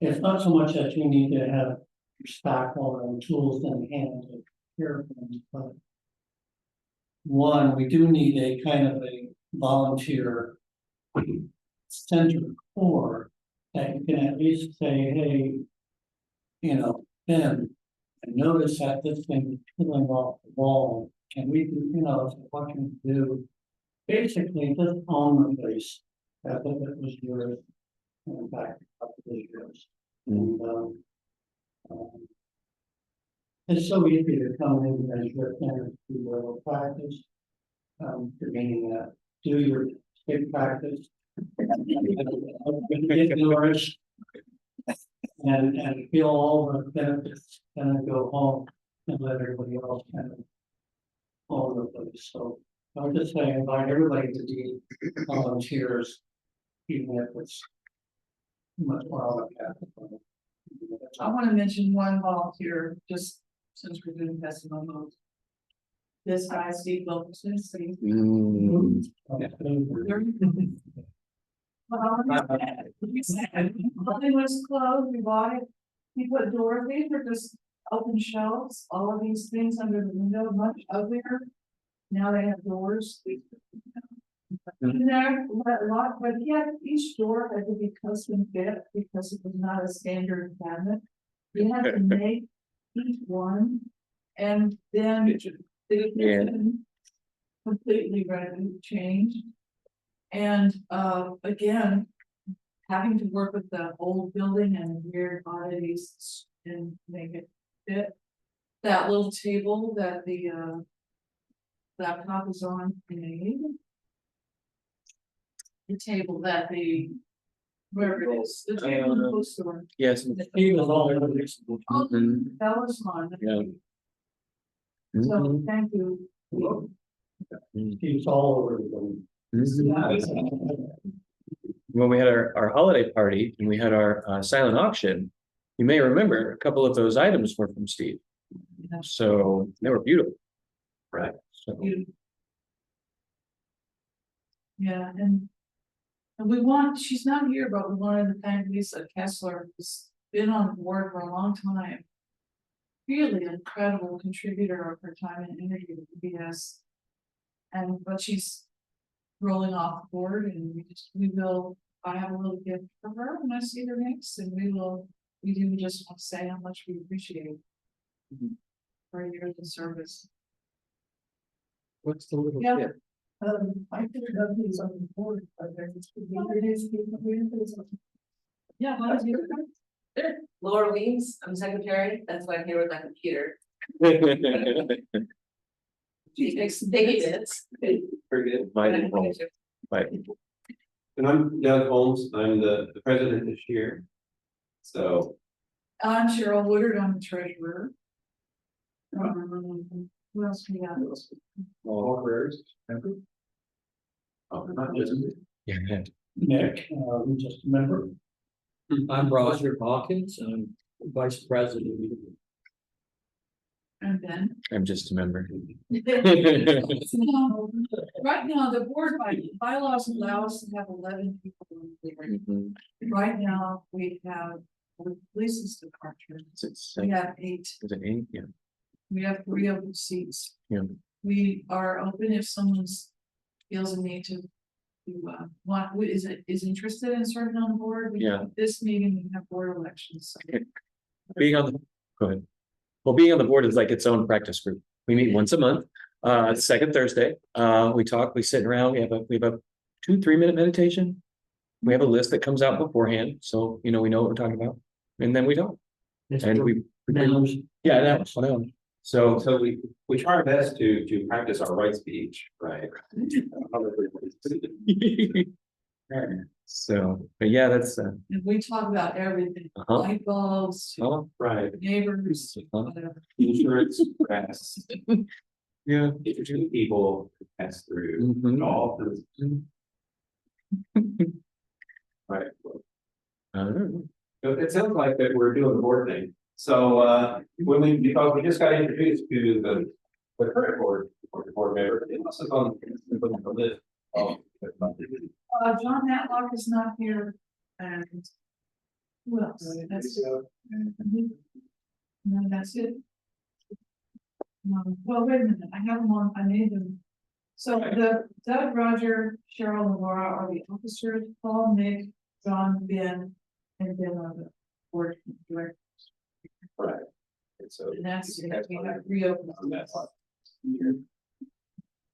it's not so much that you need to have your spackle and tools in hand to care for things, but one, we do need a kind of a volunteer center core that you can at least say, hey, you know, Ben, I noticed that this thing is peeling off the wall. Can we do, you know, so what can we do? Basically, just own the place. As if it was yours. And in fact, it was yours. And it's so easy to come in as your parents do your practice. Meaning that do your state practice. Get yours. And feel all the benefits, and then go home and let everybody else kind of own the place. So I would just say invite everybody to be volunteers, even if it's much more on the path. I want to mention one volunteer, just since we're doing testimonials. This guy, Steve Wilkerson, Steve. Nothing was closed, we bought it. He put doors, these were just open shelves, all of these things under the window, much uglier. Now they have doors. There, a lot, but yet each door had to be custom fit because it was not a standard cabinet. You had to make each one, and then the kitchen completely changed. And again, having to work with the old building and weird oddities and make it fit. That little table that the laptop is on made. The table that wherever it is, the table in the bookstore. Yes. The table all over that was fun. So thank you. It's all over the place. when we had our holiday party and we had our silent auction, you may remember a couple of those items were from Steve. Yeah. So they were beautiful. Right. So, Yeah, and we want, she's not here, but we wanted to thank Lisa Kessler, who's been on the board for a long time. Really incredible contributor of her time and energy with EBS. But she's rolling off the board, and I have a little gift for her when I see her next, and we do just want to say how much we appreciate her years of service. what's the little Yeah. tip? I think he's on the board, but there's. Yeah, why don't you? Laura Weems, I'm secretary, that's why I'm here with my computer. She makes sticky bits. Very good. Bye. Bye. And I'm Doug Holmes. I'm the president this year. So I'm Cheryl Woodard, I'm the treasurer. Who else we got? All careers. oh, not just Yeah. Nick, just a member. I'm Roger Hawkins, I'm vice president. And then. I'm just a member. Right now, the board bylaws allow us to have 11 people on the board. Mhm. Right now, we have, with Lisa's departure, Is it we six? have 8. Is it eight? Yeah. We have 3 open seats. Yeah. We are open if someone's feels a need to is interested in serving on the board. Yeah. This meeting, we have board elections. So. Being on the, go ahead. Well, being on the board is like its own practice group. We meet once a month, second Thursday. We talk, we sit around, we have a 2-3 minute meditation. We have a list that comes out beforehand, so we know what we're talking about, and then we don't. And we. Yeah, that was. so we try our best to practice our right speech, right? So, but yeah, that's And we talk about everything, light bulbs, right. neighbors, whatever. Insurance, grass. Yeah. If two people pass through Mhm. all the. Right. I don't know. So it sounds like that we're doing the board thing. So because we just got introduced to the current board member, it must have on the list. John Matlock is not here, and who else? No, that's it. Well, wait a minute, I have them on, I made them. So the Doug, Roger, Cheryl, and Laura are the officers, Paul, Nick, John, Ben, and Ben are the board directors. Right. And so. And that's, we have reopened.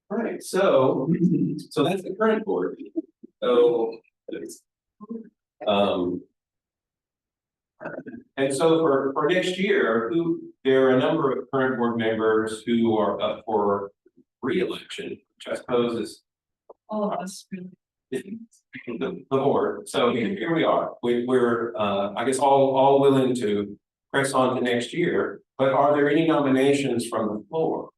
Right, so that's the current board. So. And so for next year, there are a number of current board members who are up for re-election, which I suppose is. All of us. The board, so here we are, we're I guess all willing to press on to next year, but are there any nominations from the floor?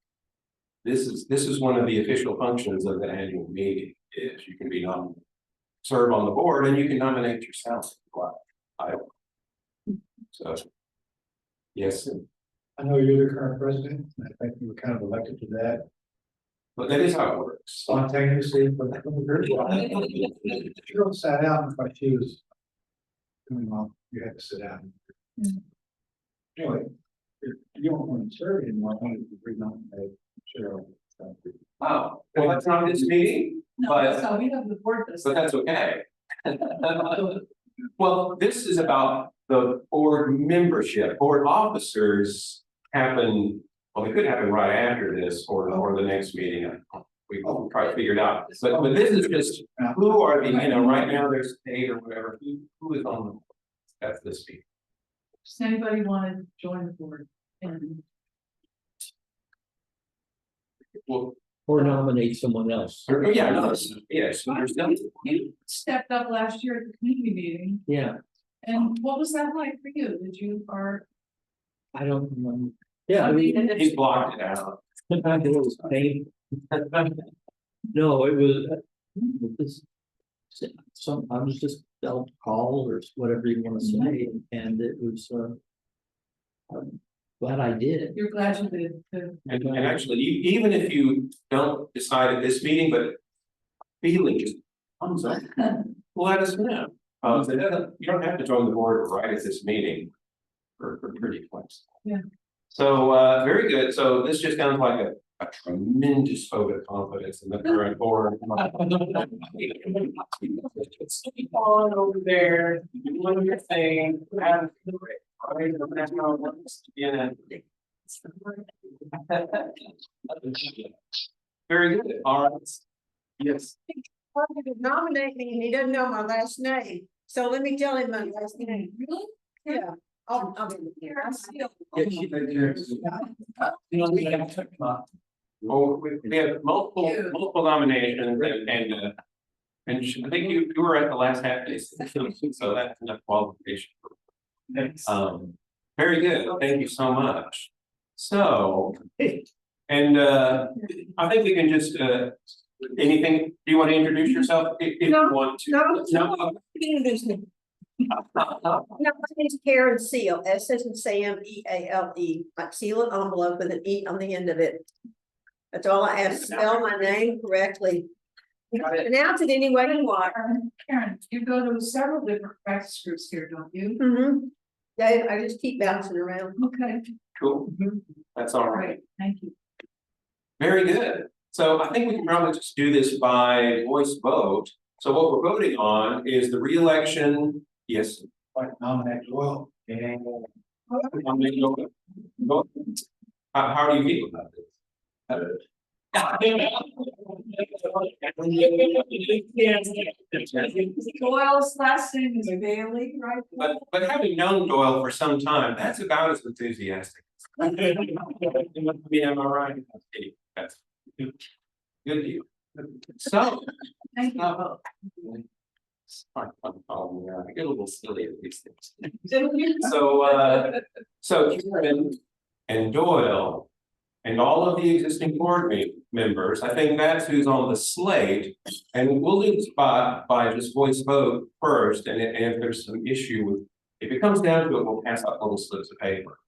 This is one of the official functions of the annual meeting, is you can be nominated, serve on the board, and you can nominate yourself. I don't. So. Yes. I know you're the current president, and I think you were kind of elected to that But that is how it works. spontaneously, but Cheryl sat out because she was coming off, you had to sit down. Anyway, if you don't want to serve anymore, I wanted to re-nominate Cheryl. Oh, well, that's not this meeting, No, but. that's how we have the board. But that's okay. Well, this is about the board membership. Board officers happen, well, they could happen right after this or the next meeting. We'll try to figure it out. But this is just, who are the, right now there's 8 or whatever, who is on the board? That's this meeting. Does anybody want to join the board? And Well, Or nominate someone else. yeah, no, yes, there's no. you stepped up last year at the community meeting, Yeah, and what was that like for you? Did you, I don't remember. Yeah, I mean, He's blocked it out. sometimes it was painful. No, it was, I was just dealt call or whatever you want to say, and it was, I'm glad I did. You're glad you did. And actually, even if you don't decide at this meeting, but feeling just comes up, let us know. You don't have to join the board right at this meeting for pretty flexible. Yeah. So, very good. So this just sounds like a tremendous vote of confidence in the current board. Keep on over there, doing your thing. Very good. All right. Yes. Wanted to nominate me and he doesn't know my last name, so let me tell him my last name. Really? Yeah. I'll be here. Well, we have multiple nominations and I think you were at the last half day, so that's enough qualification. Very good. Thank you so much. So, and I think we can just anything, do you want to introduce yourself if you want to? No. No, my name's Karen Seal, S as in Sam, E-A-L-E. I seal an envelope with an E on the end of it. That's all I ask, spell my name correctly. Pronounce it any way you want. Karen, you go to several different practice groups here, don't you? Mm-hmm. Dave, I just keep bouncing around. Okay. Cool. That's all right. Thank you. Very good. So I think we can probably just do this by voice vote. So what we're voting on is the re-election. Yes. Nominate Doyle. How do you feel about this? Doyle's last name is Bailey, right? But having known Doyle for some time, that's about as enthusiastic. Am I right? That's good deal. So. Thank you. I get a little silly at these things. So Karen and Doyle and all of the existing board members, I think that's who's on the slate. And we'll do this by just voice vote first. And if there's some issue with, if it comes down to it, we'll pass out little slips of paper.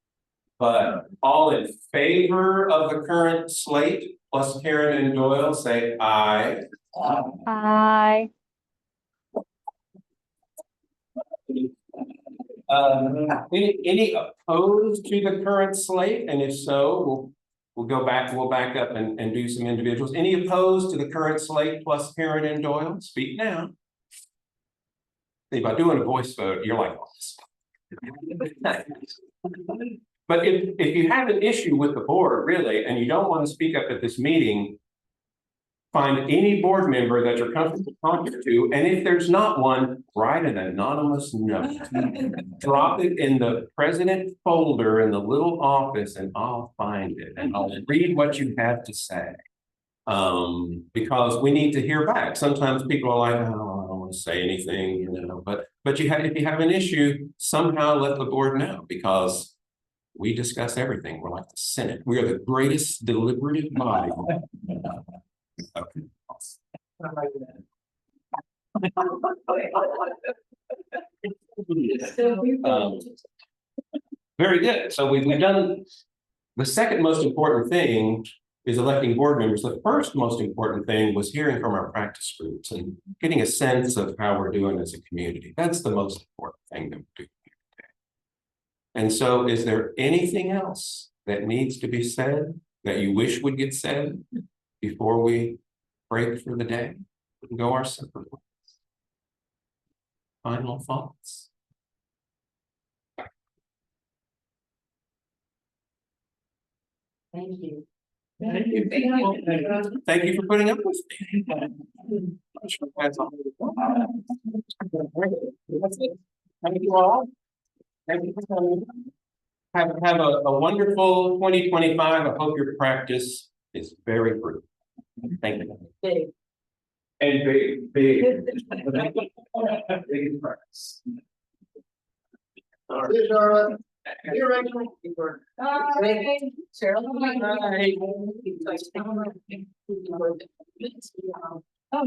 But all in favor of the current slate, plus Karen and Doyle, say aye. Aye. Any opposed to the current slate? And if so, we'll back up and do some individuals. Any opposed to the current slate plus Karen and Doyle? Speak now. See, by doing a voice vote, you're like, but if you have an issue with the board, really, and you don't want to speak up at this meeting, find any board member that you're comfortable talking to, and if there's not one, write an anonymous note. Drop it in the president folder in the little office, and I'll find it, and I'll read what you have to say. Because we need to hear back. Sometimes people are like, oh, I don't want to say anything, you know, but if you have an issue, somehow let the board know, because we discuss everything. We're like the Senate. We are the greatest deliberative body. Okay. Very good. So we've done the second most important thing is electing board members. The first most important thing was hearing from our practice groups and getting a sense of how we're doing as a community. That's the most important thing that we do here today. And so is there anything else that needs to be said that you wish would get said before we break for the day and go our separate ways? Final thoughts? Thank you. Thank you. Thank you for putting up with me. Thank you all. Thank you for coming. Have a wonderful 2025. I hope your practice is very fruitful. Thank you. Big. And big. Big practice. All right. You're right. Cheryl. Oh,